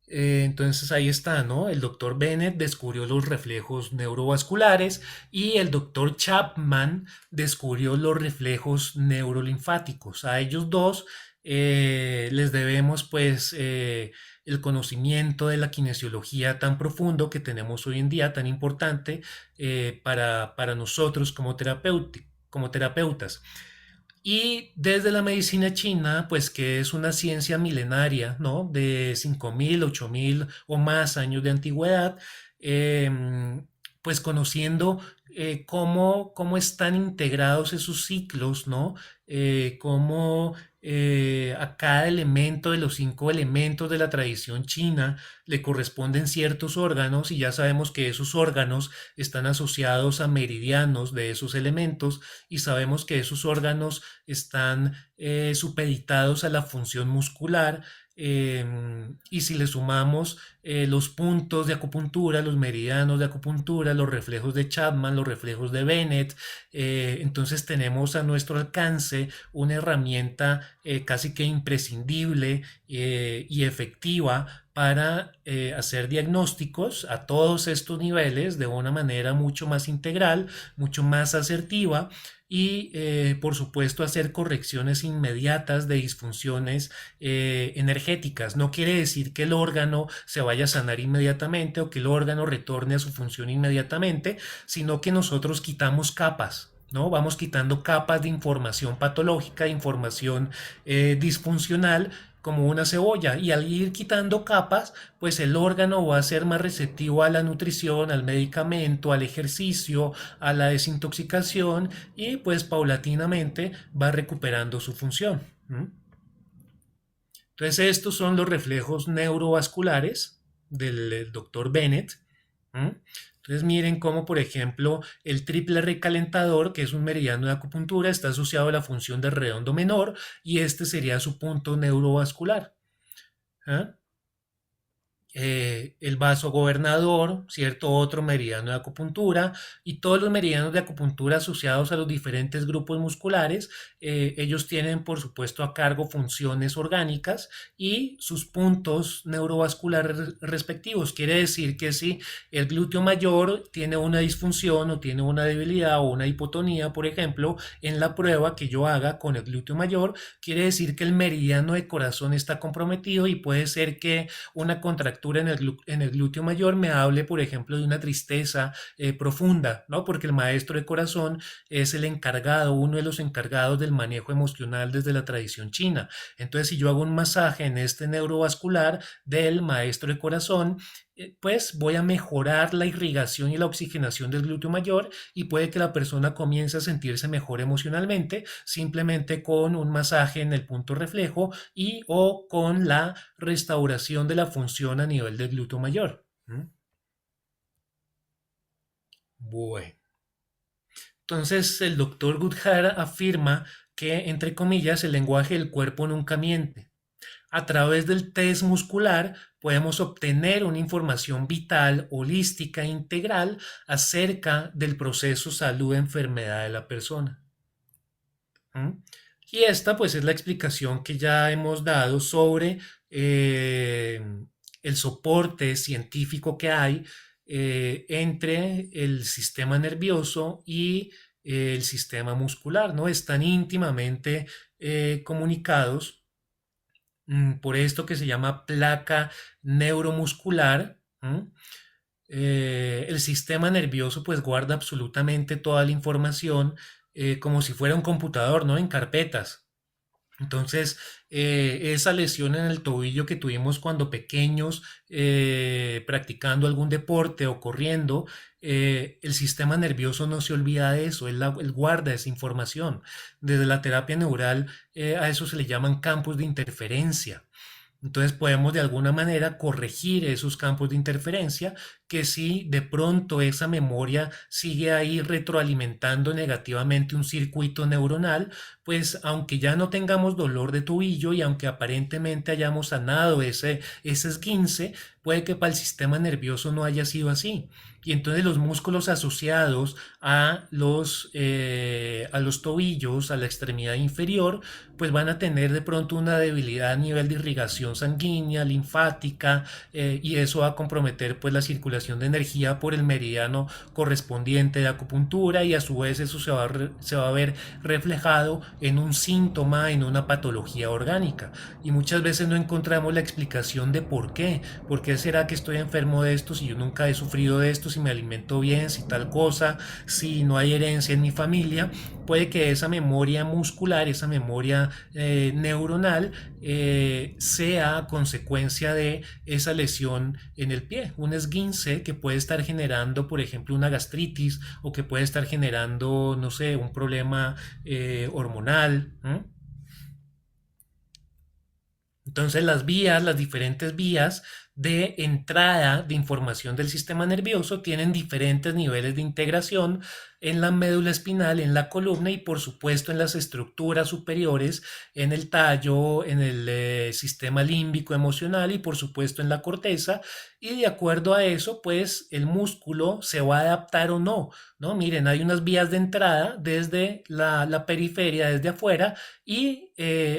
Entonces ahí está, ¿no? El doctor Bennett descubrió los reflejos neurovasculares y el doctor Chapman descubrió los reflejos neurolinfáticos. A ellos dos les debemos pues el conocimiento de la kinesiología tan profundo que tenemos hoy en día, tan importante para nosotros como terapeutas. Y desde la medicina china, pues que es una ciencia milenaria, ¿no? De 5.000, 8.000 o más años de antigüedad, pues conociendo cómo están integrados esos ciclos, ¿no? Cómo a cada elemento de los 5 elementos de la tradición china le corresponden ciertos órganos y ya sabemos que esos órganos están asociados a meridianos de esos elementos y sabemos que esos órganos están supeditados a la función muscular y si le sumamos los puntos de acupuntura, los meridianos de acupuntura, los reflejos de Chapman, los reflejos de Bennett, entonces tenemos a nuestro alcance una herramienta casi que imprescindible y efectiva para hacer diagnósticos a todos estos niveles de una manera mucho más integral, mucho más asertiva y por supuesto hacer correcciones inmediatas de disfunciones energéticas. No quiere decir que el órgano se vaya a sanar inmediatamente o que el órgano retorne a su función inmediatamente, sino que nosotros quitamos capas. ¿No? Vamos quitando capas de información patológica, de información disfuncional como una cebolla y al ir quitando capas, pues el órgano va a ser más receptivo a la nutrición, al medicamento, al ejercicio, a la desintoxicación y pues paulatinamente va recuperando su función. Entonces estos son los reflejos neurovasculares del doctor Bennett. Entonces miren cómo, por ejemplo, el triple recalentador, que es un meridiano de acupuntura, está asociado a la función del redondo menor y este sería su punto neurovascular. ¿Ah? El vaso gobernador, ¿cierto? Otro meridiano de acupuntura y todos los meridianos de acupuntura asociados a los diferentes grupos musculares, ellos tienen por supuesto a cargo funciones orgánicas y sus puntos neurovasculares respectivos. Quiere decir que si el glúteo mayor tiene una disfunción o tiene una debilidad o una hipotonía, por ejemplo, en la prueba que yo haga con el glúteo mayor, quiere decir que el meridiano de corazón está comprometido y puede ser que una contractura en el glúteo mayor me hable, por ejemplo, de una tristeza profunda, ¿no? Porque el maestro de corazón es el encargado, uno de los encargados del manejo emocional desde la tradición china. Entonces, si yo hago un masaje en este neurovascular del maestro de corazón, pues voy a mejorar la irrigación y la oxigenación del glúteo mayor y puede que la persona comience a sentirse mejor emocionalmente simplemente con un masaje en el punto reflejo y o con la restauración de la función a nivel del glúteo mayor. ¿Mm? Bueno, entonces el doctor Goodhart afirma que, entre comillas, el lenguaje del cuerpo nunca miente. A través del test muscular podemos obtener una información vital, holística, integral acerca del proceso salud-enfermedad de la persona. ¿Mm? Y esta pues es la explicación que ya hemos dado sobre eh, el soporte científico que hay entre el sistema nervioso y el sistema muscular, ¿no? Están íntimamente comunicados por esto que se llama placa neuromuscular. El sistema nervioso pues guarda absolutamente toda la información como si fuera un computador, ¿no? En carpetas. Entonces, esa lesión en el tobillo que tuvimos cuando pequeños, practicando algún deporte o corriendo, el sistema nervioso no se olvida de eso, él guarda esa información. Desde la terapia neural, a eso se le llaman campos de interferencia. Entonces podemos de alguna manera corregir esos campos de interferencia que si de pronto esa memoria sigue ahí retroalimentando negativamente un circuito neuronal, pues aunque ya no tengamos dolor de tobillo y aunque aparentemente hayamos sanado ese esguince, puede que para el sistema nervioso no haya sido así. Y entonces los músculos asociados a los tobillos, a la extremidad inferior, pues van a tener de pronto una debilidad a nivel de irrigación sanguínea, linfática, y eso va a comprometer pues la circulación de energía por el meridiano correspondiente de acupuntura y a su vez eso se va a ver reflejado en un síntoma, en una patología orgánica. Y muchas veces no encontramos la explicación de por qué será que estoy enfermo de esto si yo nunca he sufrido de esto, si me alimento bien, si tal cosa, si no hay herencia en mi familia. Puede que esa memoria muscular, esa memoria neuronal sea consecuencia de esa lesión en el pie, un esguince que puede estar generando, por ejemplo, una gastritis o que puede estar generando, no sé, un problema hormonal. Entonces las diferentes vías de entrada de información del sistema nervioso tienen diferentes niveles de integración en la médula espinal, en la columna y por supuesto en las estructuras superiores, en el tallo, en el sistema límbico emocional y por supuesto en la corteza. Y de acuerdo a eso, pues el músculo se va a adaptar o no, ¿no? Miren, hay unas vías de entrada desde la periferia, desde afuera, y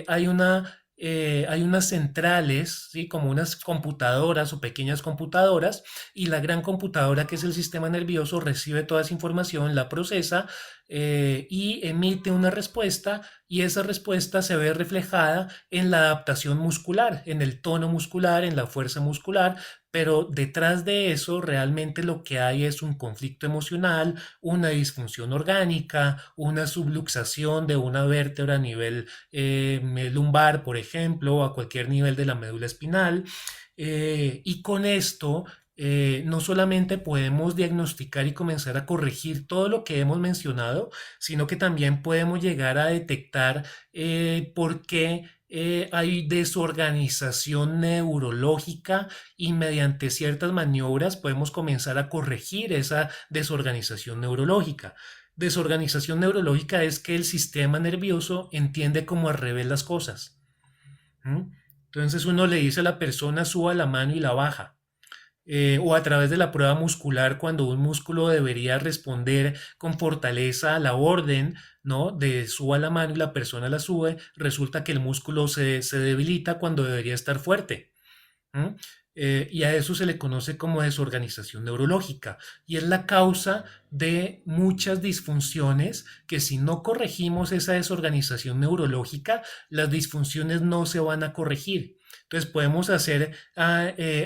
hay unas centrales, ¿sí? Como unas computadoras o pequeñas computadoras, y la gran computadora que es el sistema nervioso recibe toda esa información, la procesa y emite una respuesta y esa respuesta se ve reflejada en la adaptación muscular, en el tono muscular, en la fuerza muscular, pero detrás de eso realmente lo que hay es un conflicto emocional, una disfunción orgánica, una subluxación de una vértebra a nivel lumbar, por ejemplo, o a cualquier nivel de la médula espinal. Y con esto no solamente podemos diagnosticar y comenzar a corregir todo lo que hemos mencionado, sino que también podemos llegar a detectar por qué hay desorganización neurológica y mediante ciertas maniobras podemos comenzar a corregir esa desorganización neurológica. Desorganización neurológica es que el sistema nervioso entiende como al revés las cosas. ¿Mm? Entonces uno le dice a la persona suba la mano y la baja. O a través de la prueba muscular cuando un músculo debería responder con fortaleza a la orden, ¿no? De suba la mano y la persona la sube, resulta que el músculo se debilita cuando debería estar fuerte. ¿Mm? Y a eso se le conoce como desorganización neurológica y es la causa de muchas disfunciones que si no corregimos esa desorganización neurológica, las disfunciones no se van a corregir. Entonces podemos hacer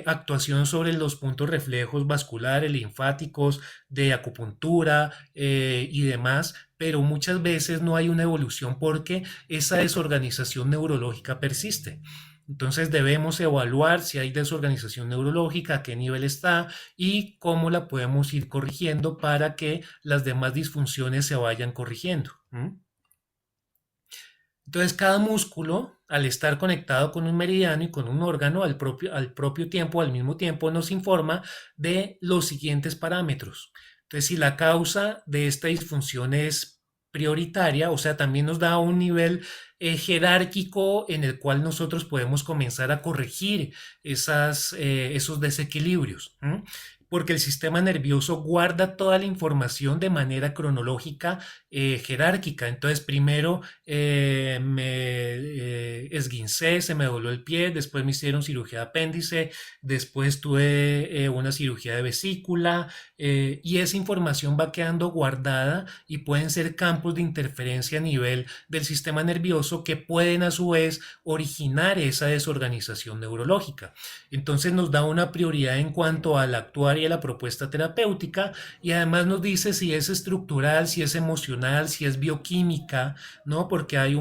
actuación sobre los puntos reflejos vasculares, linfáticos, de acupuntura y demás, pero muchas veces no hay una evolución porque esa desorganización neurológica persiste. Entonces debemos evaluar si hay desorganización neurológica, a qué nivel está y cómo la podemos ir corrigiendo para que las demás disfunciones se vayan corrigiendo. Entonces, cada músculo, al estar conectado con un meridiano y con un órgano al propio tiempo, al mismo tiempo, nos informa de los siguientes parámetros. Entonces, si la causa de esta disfunción es prioritaria, o sea, también nos da un nivel jerárquico en el cual nosotros podemos comenzar a corregir esos desequilibrios. Porque el sistema nervioso guarda toda la información de manera cronológica, jerárquica. Entonces, primero me esguincé, se me dobló el pie, después me hicieron cirugía de apéndice, después tuve una cirugía de vesícula, y esa información va quedando guardada y pueden ser campos de interferencia a nivel del sistema nervioso que pueden a su vez originar esa desorganización neurológica. Entonces nos da una prioridad en cuanto al actuar y a la propuesta terapéutica, y además nos dice si es estructural, si es emocional, si es bioquímica, ¿no? Porque hay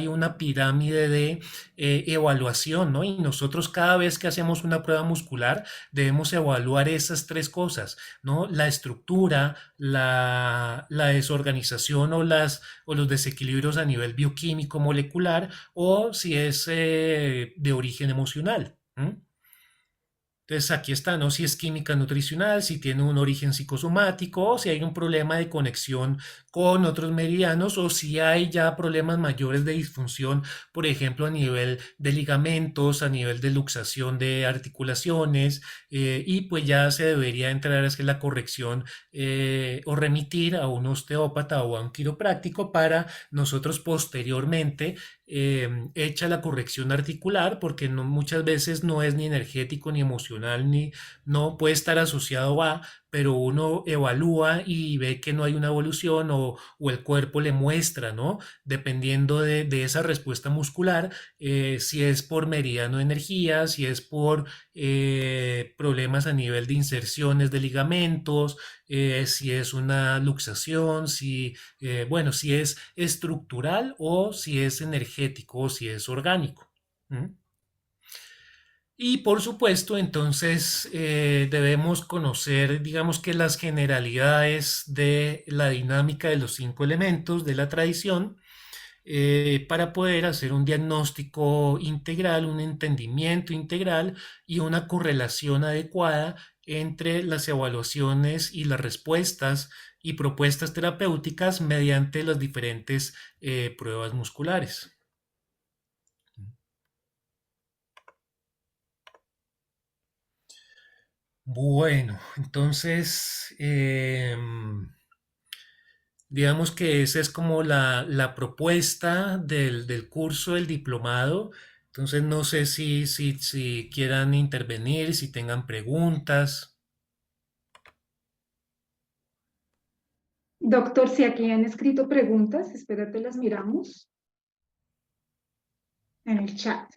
una pirámide de evaluación, ¿no? Y nosotros cada vez que hacemos una prueba muscular debemos evaluar esas tres cosas, ¿no? La estructura, la desorganización o los desequilibrios a nivel bioquímico molecular, o si es de origen emocional. Entonces aquí está, ¿no? Si es química nutricional, si tiene un origen psicosomático, o si hay un problema de conexión con otros meridianos, o si hay ya problemas mayores de disfunción, por ejemplo, a nivel de ligamentos, a nivel de luxación de articulaciones, y pues ya se debería entrar a hacer la corrección, o remitir a un osteópata o a un quiropráctico para nosotros posteriormente hecha la corrección articular, porque no, muchas veces no es ni energético ni emocional, ni no puede estar asociado a, pero uno evalúa y ve que no hay una evolución, o el cuerpo le muestra, ¿no? Dependiendo de esa respuesta muscular, si es por meridiano de energía, si es por problemas a nivel de inserciones de ligamentos, si es una luxación, bueno, si es estructural o si es energético o si es orgánico. ¿Mm? Y por supuesto, entonces debemos conocer, digamos que las generalidades de la dinámica de los 5 elementos de la tradición, para poder hacer un diagnóstico integral, un entendimiento integral y una correlación adecuada entre las evaluaciones y las respuestas y propuestas terapéuticas mediante las diferentes pruebas musculares. Bueno, entonces, digamos que esa es como la propuesta del curso del diplomado. Entonces no sé si quieran intervenir, si tengan preguntas. Doctor, si aquí han escrito preguntas, espérate, las miramos en el chat.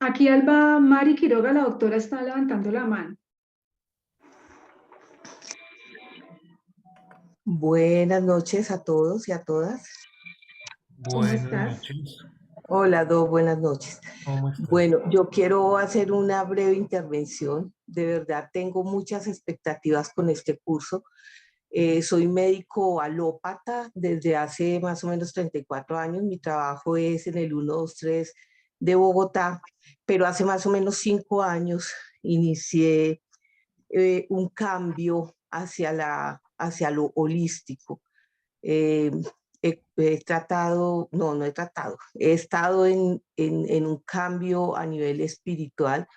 Aquí Alba Mari Quiroga, la doctora, está levantando la mano. Buenas noches a todos y a todas. ¿Cómo Buenas estás? noches. Hola, buenas noches. ¿Cómo estás? Bueno, yo quiero hacer una breve intervención. De verdad, tengo muchas expectativas con este curso. Soy médico alópata desde hace más o menos 34 años. Mi trabajo es en el 123 de Bogotá, pero hace más o menos 5 años inicié un cambio hacia lo holístico. Eh, he tratado, no he tratado, he estado en un cambio a nivel espiritual,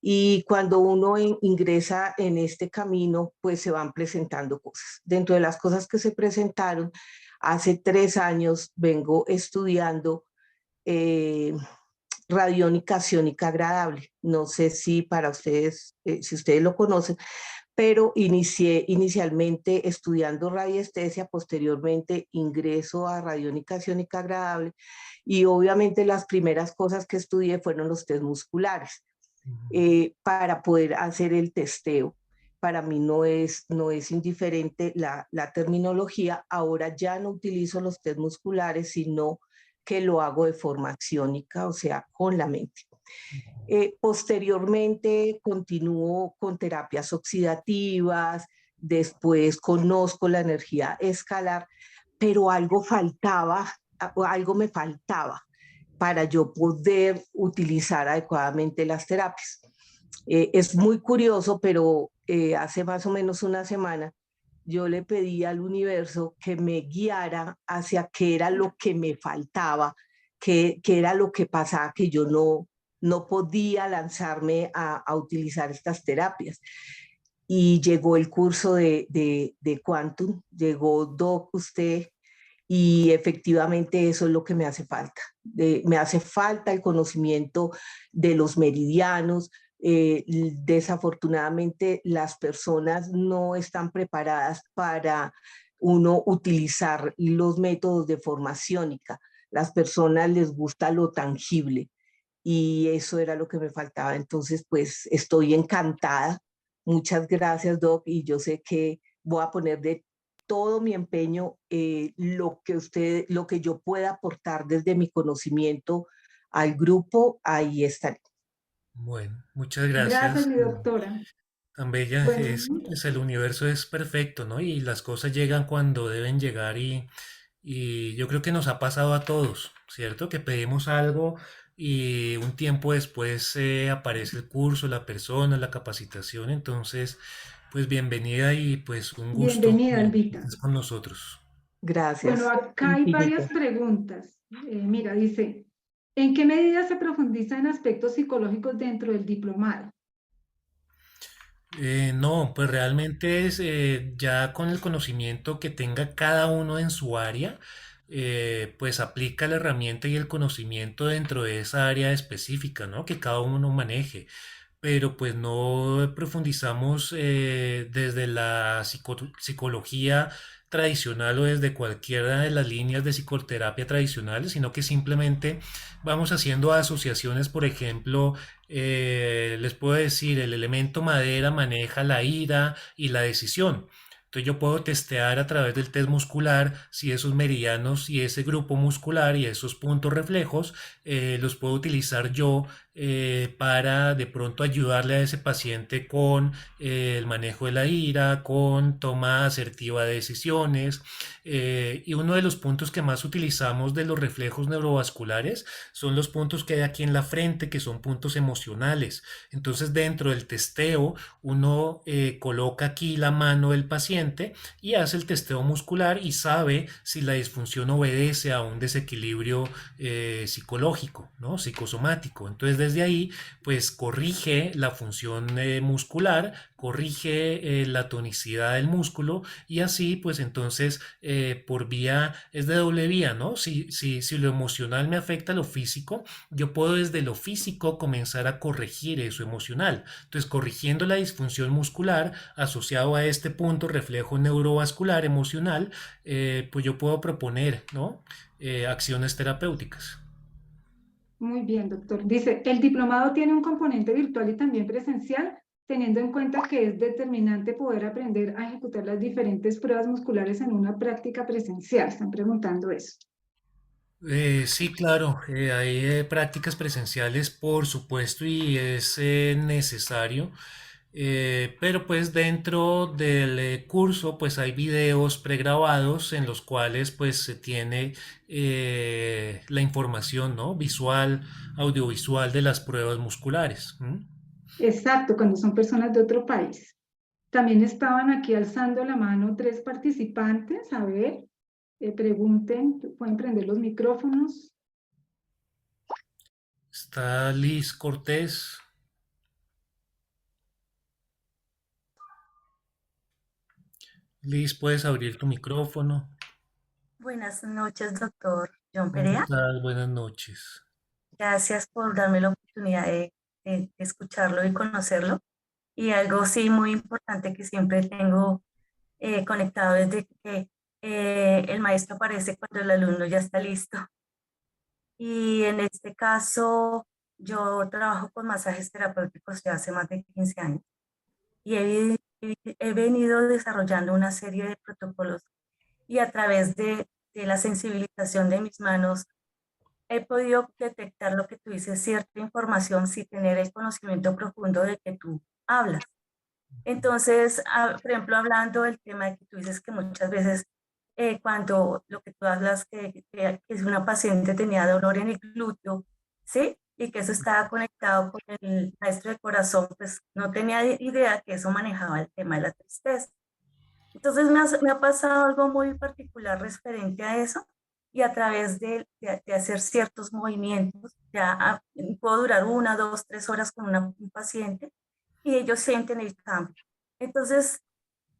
y cuando uno ingresa en este camino, pues se van presentando cosas. Dentro de las cosas que se presentaron, hace 3 años vengo estudiando eh, radiónica ciónica agradable. No sé si para ustedes, si ustedes lo conocen, pero inicié inicialmente estudiando radiestesia, posteriormente ingreso a radiónica ciónica agradable, y obviamente las primeras cosas que estudié fueron los test musculares, para poder hacer el testeo. Para mí no es indiferente la terminología. Ahora ya no utilizo los test musculares, sino que lo hago de forma acciónica, o sea, con la mente. Posteriormente continúo con terapias oxidativas, después conozco la energía escalar, pero algo me faltaba para yo poder utilizar adecuadamente las terapias. Es muy curioso, pero hace más o menos una semana yo le pedí al universo que me guiara hacia qué era lo que me faltaba, qué era lo que pasaba, que yo no podía lanzarme a utilizar estas terapias. Y llegó el curso de Quantum, llegó Doc, usted, y efectivamente eso es lo que me hace falta. Me hace falta el conocimiento de los meridianos. Desafortunadamente las personas no están preparadas para uno utilizar los métodos de forma ciónica. Las personas les gusta lo tangible y eso era lo que me faltaba. Entonces, pues estoy encantada. Muchas gracias, Doc, y yo sé que voy a poner de todo mi empeño, lo que yo pueda aportar desde mi conocimiento al grupo, ahí estaré. Bueno, muchas Gracias, gracias. mi doctora. Tan bella Bueno, es, pues el universo es perfecto, ¿no? Y las cosas llegan cuando deben llegar y yo creo que nos ha pasado a todos, ¿cierto? Que pedimos algo y un tiempo después aparece el curso, la persona, la capacitación. Entonces, pues bienvenida y pues un gusto bienvenida, que Albita. estés con nosotros. Bueno, Gracias, acá hay varias infinito. preguntas. Mira, dice, ¿en qué medida se profundiza en aspectos psicológicos dentro del diplomado? No, pues realmente es ya con el conocimiento que tenga cada uno en su área, pues aplica la herramienta y el conocimiento dentro de esa área específica, ¿no? Que cada uno maneje. Pero pues no profundizamos desde la psicología tradicional o desde cualquiera de las líneas de psicoterapia tradicionales, sino que simplemente vamos haciendo asociaciones. Por ejemplo, les puedo decir, el elemento madera maneja la ira y la decisión. Entonces yo puedo testear a través del test muscular si esos meridianos y ese grupo muscular y esos puntos reflejos los puedo utilizar yo para de pronto ayudarle a ese paciente con el manejo de la ira, con toma asertiva de decisiones. Y uno de los puntos que más utilizamos de los reflejos neurovasculares son los puntos que hay aquí en la frente, que son puntos emocionales. Entonces, dentro del testeo, uno coloca aquí la mano del paciente y hace el testeo muscular y sabe si la disfunción obedece a un desequilibrio psicológico, ¿no? Psicosomático. Entonces, desde ahí, pues corrige la función muscular, corrige la tonicidad del músculo y así, pues entonces, por vía, es de doble vía, ¿no? Si lo emocional me afecta a lo físico, yo puedo desde lo físico comenzar a corregir eso emocional. Entonces, corrigiendo la disfunción muscular asociado a este punto reflejo neurovascular emocional, pues yo puedo proponer, ¿no? Acciones terapéuticas. Muy bien, doctor. Dice, ¿el diplomado tiene un componente virtual y también presencial, teniendo en cuenta que es determinante poder aprender a ejecutar las diferentes pruebas musculares en una práctica presencial? Están preguntando eso. Sí, claro, hay prácticas presenciales, por supuesto, y es necesario, pero pues dentro del curso pues hay videos pregrabados en los cuales pues se tiene la información, ¿no? Visual, audiovisual de las pruebas musculares. ¿M? Exacto, cuando son personas de otro país. También estaban aquí alzando la mano tres participantes. A ver, pregunten, pueden prender los micrófonos. Está Liz Cortés. Liz, puedes abrir tu micrófono. Buenas noches, doctor John ¿Cómo Perea. estás? Buenas noches. Gracias por darme la oportunidad de escucharlo y conocerlo. Y algo sí muy importante que siempre tengo conectado desde que el maestro aparece cuando el alumno ya está listo. Y en este caso, yo trabajo con masajes terapéuticos ya hace más de 15 años y he venido desarrollando una serie de protocolos y a través de la sensibilización de mis manos he podido detectar lo que tú dices, cierta información sin tener el conocimiento profundo de que tú hablas. Entonces, por ejemplo, hablando del tema de que tú dices que muchas veces cuando lo que tú hablas, que si una paciente tenía dolor en el glúteo, ¿sí? Y que eso estaba conectado con el maestro de corazón, pues no tenía idea que eso manejaba el tema de la tristeza. Entonces me ha pasado algo muy particular referente a eso y a través de hacer ciertos movimientos, ya puedo durar 1, 2, 3 horas con un paciente y ellos sienten el cambio. Entonces,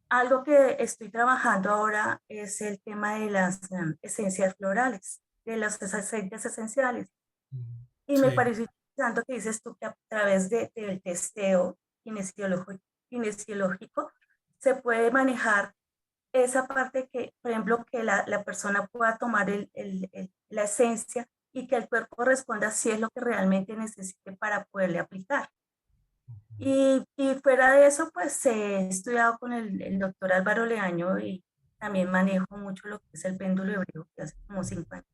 algo que estoy trabajando ahora es el tema de las esencias florales, de las aceites esenciales. Y me Sí. pareció interesante que dices tú que a través del testeo kinesiológico se puede manejar esa parte que, por ejemplo, que la persona pueda tomar la esencia y que el cuerpo responda si es lo que realmente necesite para poderle aplicar. Y fuera de eso, pues he estudiado con el doctor Álvaro Leaño y también manejo mucho lo que es el péndulo hebreo, que hace como 5 años.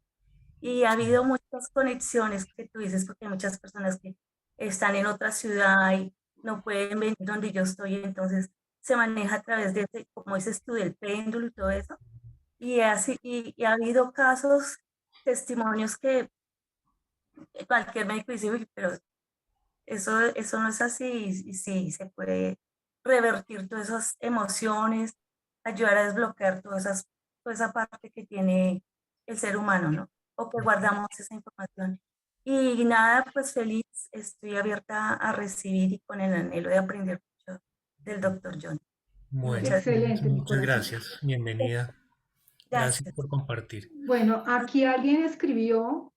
Y ha habido muchas conexiones que tú dices, porque hay muchas personas que están en otra ciudad y no pueden venir donde yo estoy, entonces se maneja a través de, como dices tú, del péndulo y todo eso. Y, así, y ha habido casos, testimonios que cualquier médico dice, "Uy, pero eso no es así", y sí, se puede revertir todas esas emociones, ayudar a desbloquear toda esa parte que tiene el ser humano, ¿no? O que guardamos esa información. Y nada, pues feliz, estoy abierta a recibir y con el anhelo de aprender mucho del doctor John. Bueno, Muchas Excelente, mi muchas corazón. gracias. Bienvenida. Gracias gracias. por compartir. Bueno, aquí alguien escribió,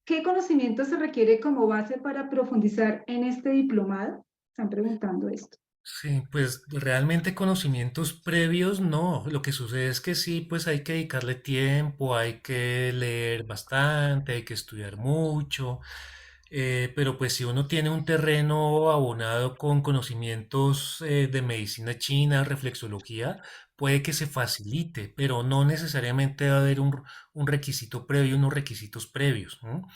¿qué conocimiento se requiere como base para profundizar en este diplomado? Están preguntando esto. Sí, pues realmente conocimientos previos no. Lo que sucede es que sí, pues hay que dedicarle tiempo, hay que leer bastante, hay que estudiar mucho. Pero pues si uno tiene un terreno abonado con conocimientos de medicina china, reflexología, puede que se facilite, pero no necesariamente va a haber un requisito previo, unos requisitos previos, ¿no?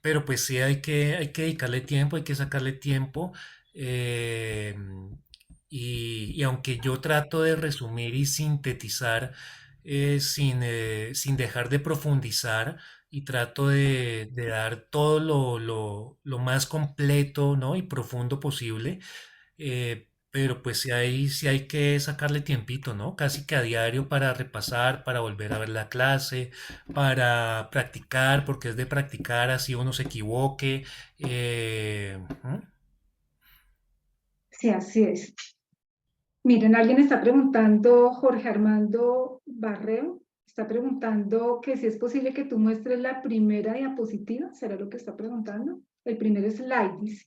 Pero pues sí hay que dedicarle tiempo, hay que sacarle tiempo. em, y aunque yo trato de resumir y sintetizar sin dejar de profundizar y trato de dar todo lo más completo, ¿no? y profundo posible, pero pues sí hay que sacarle tiempito, ¿no? Casi que a diario para repasar, para volver a ver la clase, para practicar, porque es de practicar así uno se equivoque. ¿Mm? Sí, así es. Miren, alguien está preguntando, Jorge Armando Barreo, está preguntando que si es posible que tú muestres la primera diapositiva, ¿será lo que está preguntando? El primer slide, dice.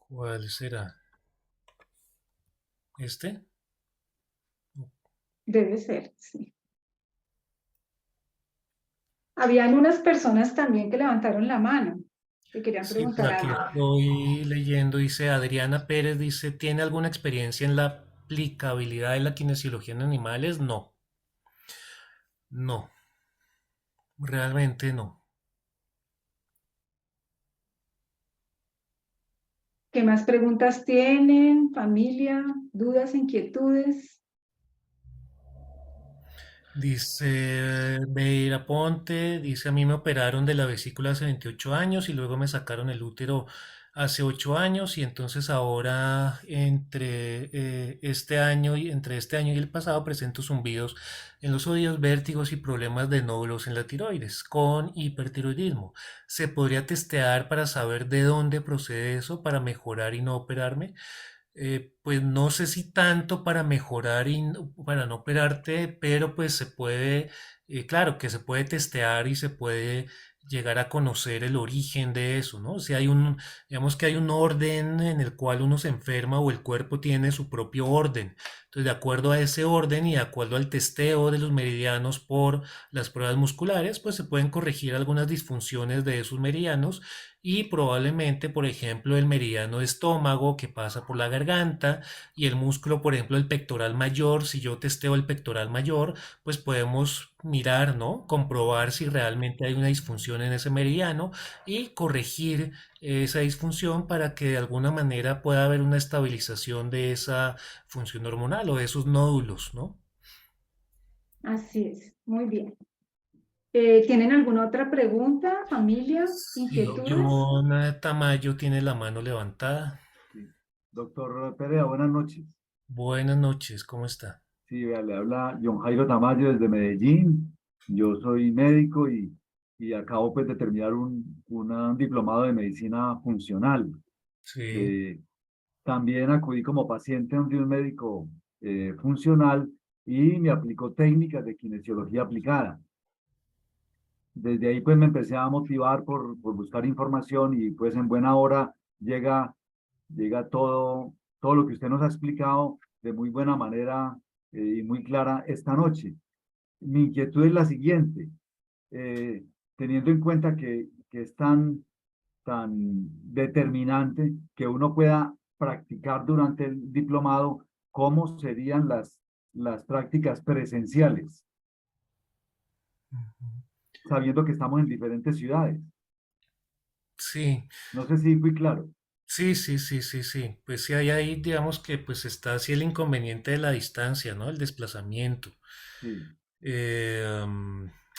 ¿Cuál será? ¿Este? Debe ser, sí. Habían unas personas también que levantaron la mano, que querían Sí, por preguntar aquí algo. estoy leyendo, dice Adriana Pérez, dice, ¿tiene alguna experiencia en la aplicabilidad de la kinesiología en animales? No, no, realmente no. ¿Qué más preguntas tienen? Familia, dudas, inquietudes. Dice Beira Ponte, dice a mí me operaron de la vesícula hace 28 años y luego me sacaron el útero hace 8 años y entonces ahora entre este año y el pasado presento zumbidos en los oídos, vértigos y problemas de nódulos en la tiroides con hipertiroidismo. ¿Se podría testear para saber de dónde procede eso para mejorar y no operarme? Pues no sé si tanto para mejorar y para no operarte, pero pues se puede, claro que se puede testear y se puede llegar a conocer el origen de eso, ¿no? Si hay digamos que hay un orden en el cual uno se enferma o el cuerpo tiene su propio orden. Entonces, de acuerdo a ese orden y de acuerdo al testeo de los meridianos por las pruebas musculares, pues se pueden corregir algunas disfunciones de esos meridianos y probablemente, por ejemplo, el meridiano de estómago que pasa por la garganta y el músculo, por ejemplo, el pectoral mayor. Si yo testeo el pectoral mayor, pues podemos mirar, ¿no? Comprobar si realmente hay una disfunción en ese meridiano y corregir esa disfunción para que de alguna manera pueda haber una estabilización de esa función hormonal o de esos nódulos, ¿no? Así es, muy bien. ¿Tienen alguna otra pregunta, familia? Sí, ¿Inquietudes? John Tamayo tiene la mano levantada. Sí. Doctor Perea, buenas noches. Buenas noches, ¿cómo está? Sí, vea, le habla John Jairo Tamayo desde Medellín. Yo soy médico y acabo pues de terminar un diplomado de medicina funcional. Sí, Eh, También acudí como paciente ante un médico funcional y me aplicó técnicas de kinesiología aplicada. Desde ahí pues me empecé a motivar por buscar información y pues en buena hora llega todo lo que usted nos ha explicado de muy buena manera y muy clara esta noche. Mi inquietud es la siguiente, eh, teniendo en cuenta que es tan determinante que uno pueda practicar durante el diplomado, ¿cómo serían las prácticas presenciales, ujú. sabiendo que estamos en diferentes ciudades? Sí, No sé si fui claro. sí, sí, sí, sí, sí. Pues sí, hay ahí, digamos que pues está así el inconveniente de la distancia, ¿no? El desplazamiento. Sí,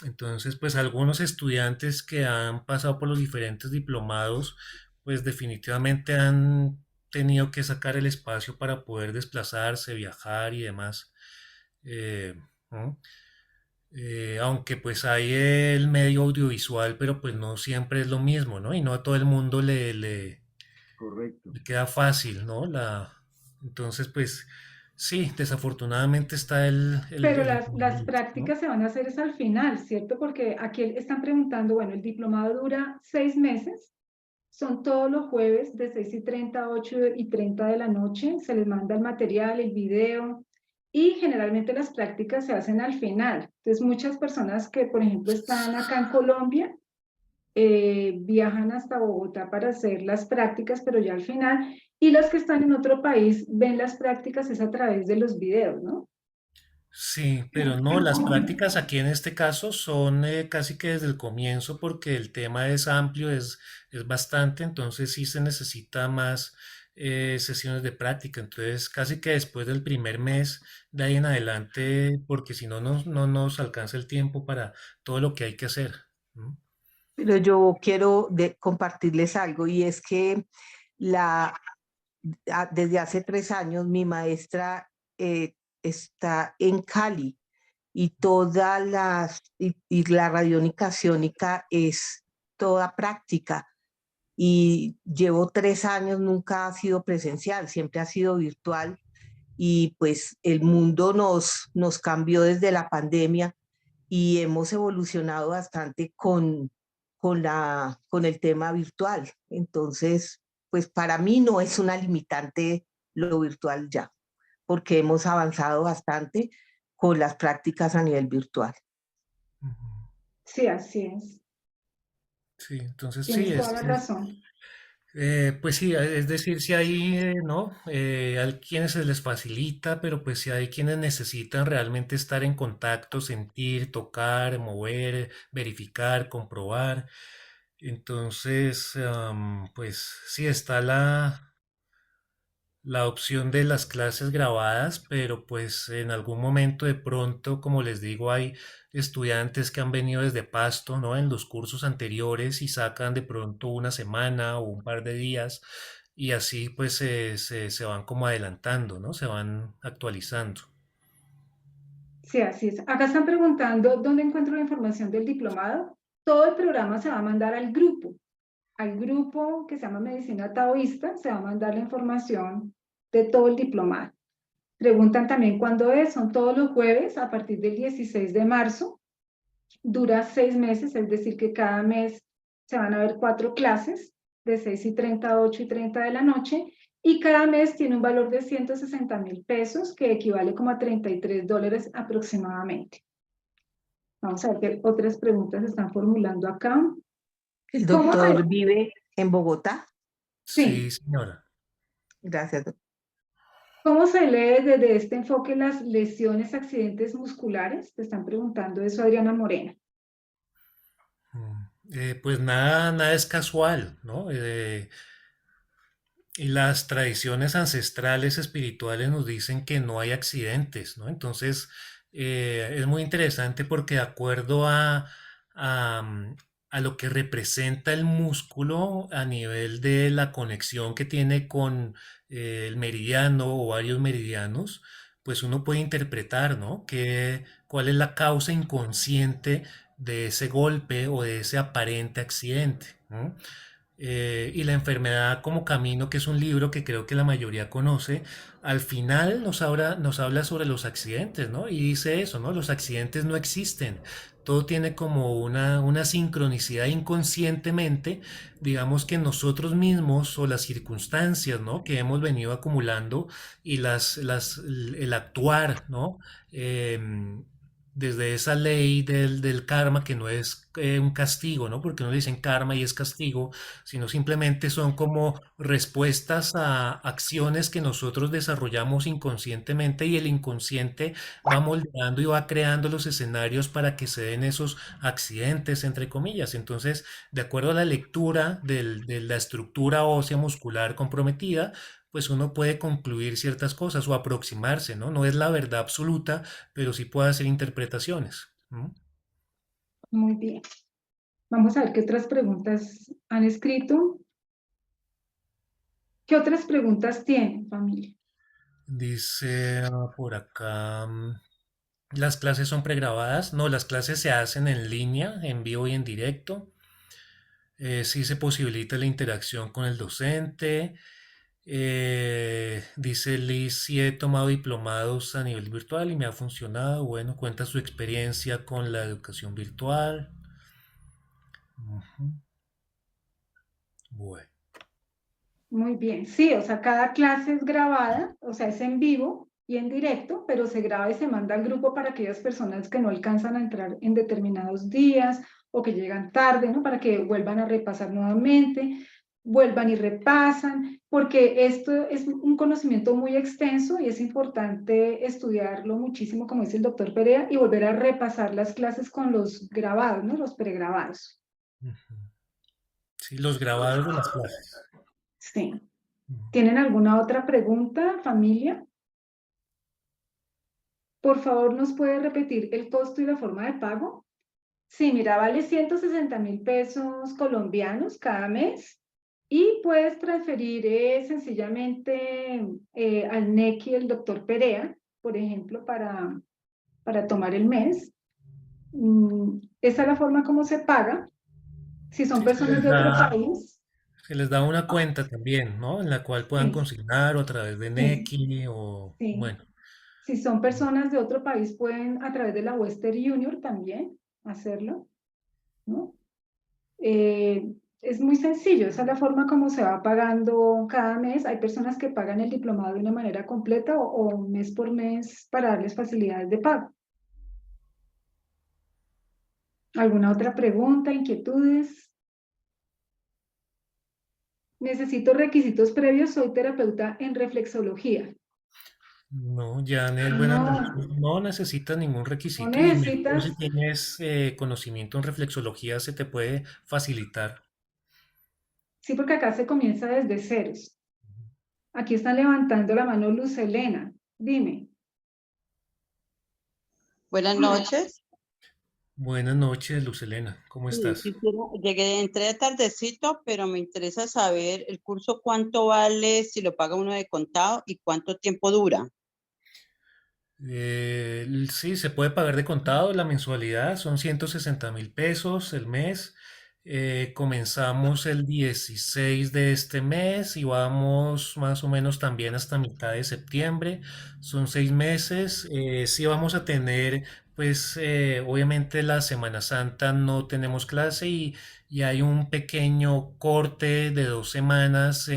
Entonces, pues algunos estudiantes que han pasado por los diferentes diplomados, pues definitivamente han tenido que sacar el espacio para poder desplazarse, viajar y demás. Eh, ¿no? Aunque pues hay el medio audiovisual, pero pues no siempre es lo mismo, ¿no? Y no a todo el mundo correcto. le queda fácil, ¿no? Entonces, pues sí, desafortunadamente está Pero el las inconveniente, ¿no? prácticas se van a hacer es al final, ¿cierto? Porque aquí están preguntando, bueno, el diplomado dura 6 meses, son todos los jueves de 6:30 a 8:30 de la noche, se les manda el material, el video, y generalmente las prácticas se hacen al final. Entonces, muchas personas que, por ejemplo, están acá en Colombia, viajan hasta Bogotá para hacer las prácticas, pero ya al final, y los que están en otro país ven las prácticas es a través de los videos, ¿no? Sí, pero no, las prácticas aquí en este caso son casi que desde el comienzo porque el tema es amplio, es bastante, entonces sí se necesita más sesiones de práctica, entonces casi que después del primer mes de ahí en adelante, porque si no, no nos alcanza el tiempo para todo lo que hay que hacer. ¿No? Pero yo quiero compartirles algo y es que la, desde hace 3 años mi maestra está en Cali y y la radiónica ciónica es toda práctica y llevo 3 años, nunca ha sido presencial, siempre ha sido virtual y pues el mundo nos cambió desde la pandemia y hemos evolucionado bastante con el tema virtual. Entonces, pues para mí no es una limitante lo virtual ya, porque hemos avanzado bastante con las prácticas a nivel virtual. Ujú. Sí, así es. Sí, entonces sí, Tienes toda la razón. Pues sí, es decir, si hay, ¿no? Hay quienes se les facilita, pero pues si hay quienes necesitan realmente estar en contacto, sentir, tocar, mover, verificar, comprobar. Entonces, pues sí está la opción de las clases grabadas, pero pues en algún momento de pronto, como les digo, hay estudiantes que han venido desde Pasto, ¿no? En los cursos anteriores y sacan de pronto una semana o un par de días y así pues se van como adelantando, ¿no? Se van actualizando. Sí, así es. Acá están preguntando dónde encuentro la información del diplomado. Todo el programa se va a mandar al grupo que se llama Medicina Taoísta, se va a mandar la información de todo el diplomado. Preguntan también cuándo es, son todos los jueves a partir del 16 de marzo, dura 6 meses, es decir que cada mes se van a ver 4 clases, de 6:30 a 8:30 de la noche, y cada mes tiene un valor de 160.000 pesos, que equivale como a $33 aproximadamente. Vamos a ver qué otras preguntas se están formulando acá. El ¿Cómo doctor se... vive en Bogotá. Sí, Sí. señora. Gracias, doctor. ¿Cómo se lee desde este enfoque las lesiones, accidentes musculares? Te están preguntando eso, Adriana Morena. Pues nada, nada es casual, ¿no? Y las tradiciones ancestrales espirituales nos dicen que no hay accidentes, ¿no? Entonces, es muy interesante porque de acuerdo a, mm, a lo que representa el músculo a nivel de la conexión que tiene con el meridiano o varios meridianos, pues uno puede interpretar, ¿no? Cuál es la causa inconsciente de ese golpe o de ese aparente accidente, ¿no? Y la enfermedad como camino, que es un libro que creo que la mayoría conoce, al final nos habla sobre los accidentes, ¿no? Y dice eso, ¿no? Los accidentes no existen. Todo tiene como una sincronicidad inconscientemente, digamos que nosotros mismos o las circunstancias, ¿no? Que hemos venido acumulando y el actuar, ¿no? Em, Desde esa ley del karma, que no es un castigo, ¿no? Porque no le dicen karma y es castigo, sino simplemente son como respuestas a acciones que nosotros desarrollamos inconscientemente y el inconsciente va moldeando y va creando los escenarios para que se den esos accidentes, entre comillas. Entonces, de acuerdo a la lectura de la estructura ósea muscular comprometida, pues uno puede concluir ciertas cosas o aproximarse, ¿no? No es la verdad absoluta, pero sí puede hacer interpretaciones. ¿No? Muy bien. Vamos a ver qué otras preguntas han escrito. ¿Qué otras preguntas tienen, familia? Dice por acá, las clases son pregrabadas. No, las clases se hacen en línea, en vivo y en directo. Sí se posibilita la interacción con el docente. Dice Liz, sí he tomado diplomados a nivel virtual y me ha funcionado. Bueno, cuenta su experiencia con la educación virtual. Ujú. Bueno. Muy bien. Sí, o sea, cada clase es grabada, o sea, es en vivo y en directo, pero se graba y se manda al grupo para aquellas personas que no alcanzan a entrar en determinados días o que llegan tarde, ¿no? Para que vuelvan a repasar nuevamente, vuelvan y repasan, porque esto es un conocimiento muy extenso y es importante estudiarlo muchísimo, como dice el doctor Perea, y volver a repasar las clases con los grabados, ¿no? Los pregrabados. Ujú. Sí, los grabados de las clases. Sí. Ujú. ¿Tienen alguna otra pregunta, familia? Por favor, ¿nos puede repetir el costo y la forma de pago? Sí, mira, vale 160.000 pesos colombianos cada mes y puedes transferir sencillamente al NECI del doctor Perea, por ejemplo, para tomar el mes. Esa es la forma como se paga. Si son Sí, personas de otro país, se les da una cuenta también, ¿no? En la cual puedan sí, consignar o a través de sí, Nequi o, sí. bueno. Si son personas de otro país, pueden a través de la Western Union también hacerlo, ¿no? Es muy sencillo, esa es la forma como se va pagando cada mes. Hay personas que pagan el diplomado de una manera completa o mes por mes para darles facilidades de pago. ¿Alguna otra pregunta, inquietudes? Necesito requisitos previos, soy terapeuta en reflexología. No, Janet, buenas noches. No, No necesitas ningún no requisito y mejor necesitas, si tienes conocimiento en reflexología se te puede facilitar. sí, porque acá se comienza desde ceros. Aquí están levantando la mano Luz Elena. Dime. Buenas noches. Buenas noches, Lucelena. ¿Cómo Sí, estás? llegué, entré tardecito, pero me interesa saber el curso cuánto vale si lo paga uno de contado y cuánto tiempo dura. Sí, se puede pagar de contado. La mensualidad son 160.000 pesos el mes. Comenzamos el 16 de este mes y vamos más o menos también hasta mitad de septiembre. Son 6 meses. Sí vamos a tener, pues obviamente la Semana Santa no tenemos clase y hay un pequeño corte de 2 semanas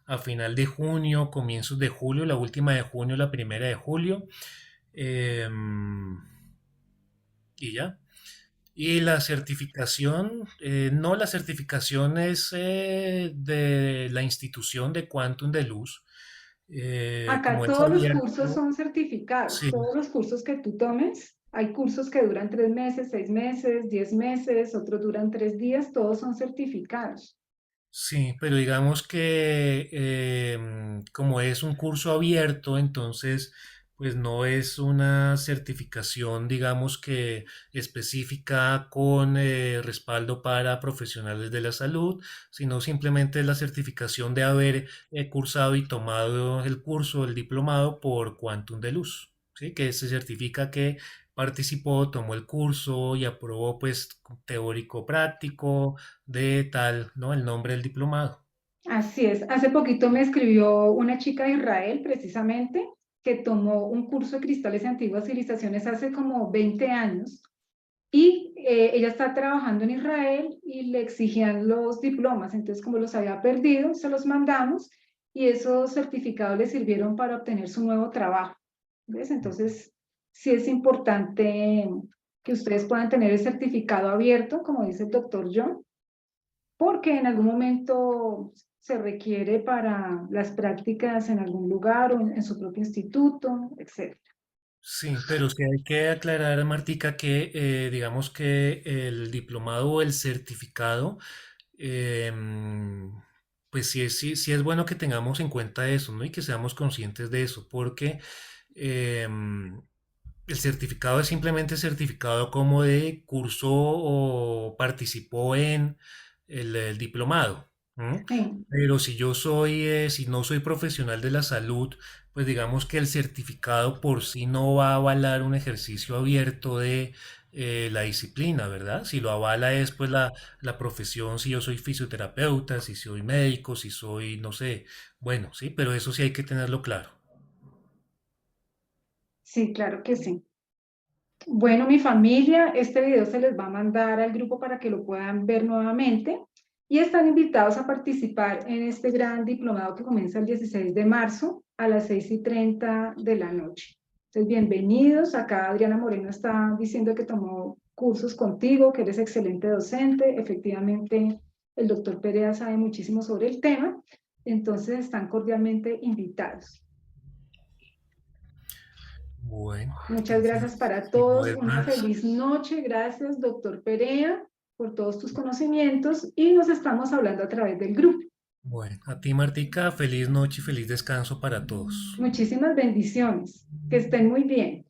a final de junio, comienzos de julio, la última de junio, la primera de julio. Y ya. Y la certificación, no, la certificación es de la institución de Quantum de Luz. Acá Como es todos los cursos abierto, son certificados, sí, todos los cursos que tú tomes. Hay cursos que duran 3 meses, 6 meses, 10 meses, otros duran 3 días, todos son certificados. sí, pero digamos que como es un curso abierto, entonces pues no es una certificación, digamos que específica con respaldo para profesionales de la salud, sino simplemente la certificación de haber cursado y tomado el curso, el diplomado por Quantum de Luz, ¿sí? Que se certifica que participó, tomó el curso y aprobó pues teórico práctico de tal, ¿no? El nombre del diplomado. Así es. Hace poquito me escribió una chica de Israel, precisamente, que tomó un curso de cristales y antiguas civilizaciones hace como 20 años y ella está trabajando en Israel y le exigían los diplomas. Entonces, como los había perdido, se los mandamos y esos certificados le sirvieron para obtener su nuevo trabajo. ¿Ves? Entonces, sí es importante que ustedes puedan tener el certificado abierto, como dice el doctor John, porque en algún momento se requiere para las prácticas en algún lugar o en su propio instituto, etc. Sí, pero sí hay que aclarar, Martica, que digamos que el diplomado o el certificado, em, pues sí es bueno que tengamos en cuenta eso, ¿no? Y que seamos conscientes de eso, porque em, el certificado es simplemente certificado como de curso o participó en el diplomado. ¿M? Sí. Pero si no soy profesional de la salud, pues digamos que el certificado por sí no va a avalar un ejercicio abierto de la disciplina, ¿verdad? Si lo avala es pues la profesión, si yo soy fisioterapeuta, si soy médico, si soy, no sé, bueno, sí, pero eso sí hay que tenerlo claro. Sí, claro que sí. Bueno, mi familia, este video se les va a mandar al grupo para que lo puedan ver nuevamente y están invitados a participar en este gran diplomado que comienza el 16 de marzo a las 6:30 de la noche. Entonces, bienvenidos. Acá Adriana Moreno está diciendo que tomó cursos contigo, que eres excelente docente. Efectivamente, el doctor Perea sabe muchísimo sobre el tema. Entonces, están cordialmente invitados. Bueno, Muchas entonces, gracias para si no todos. es Una más. feliz noche. Gracias, doctor Perea, por todos tus conocimientos y nos estamos hablando a través del grupo. Bueno, a ti, Martica, feliz noche y feliz descanso para todos. Muchísimas bendiciones. Que estén muy bien.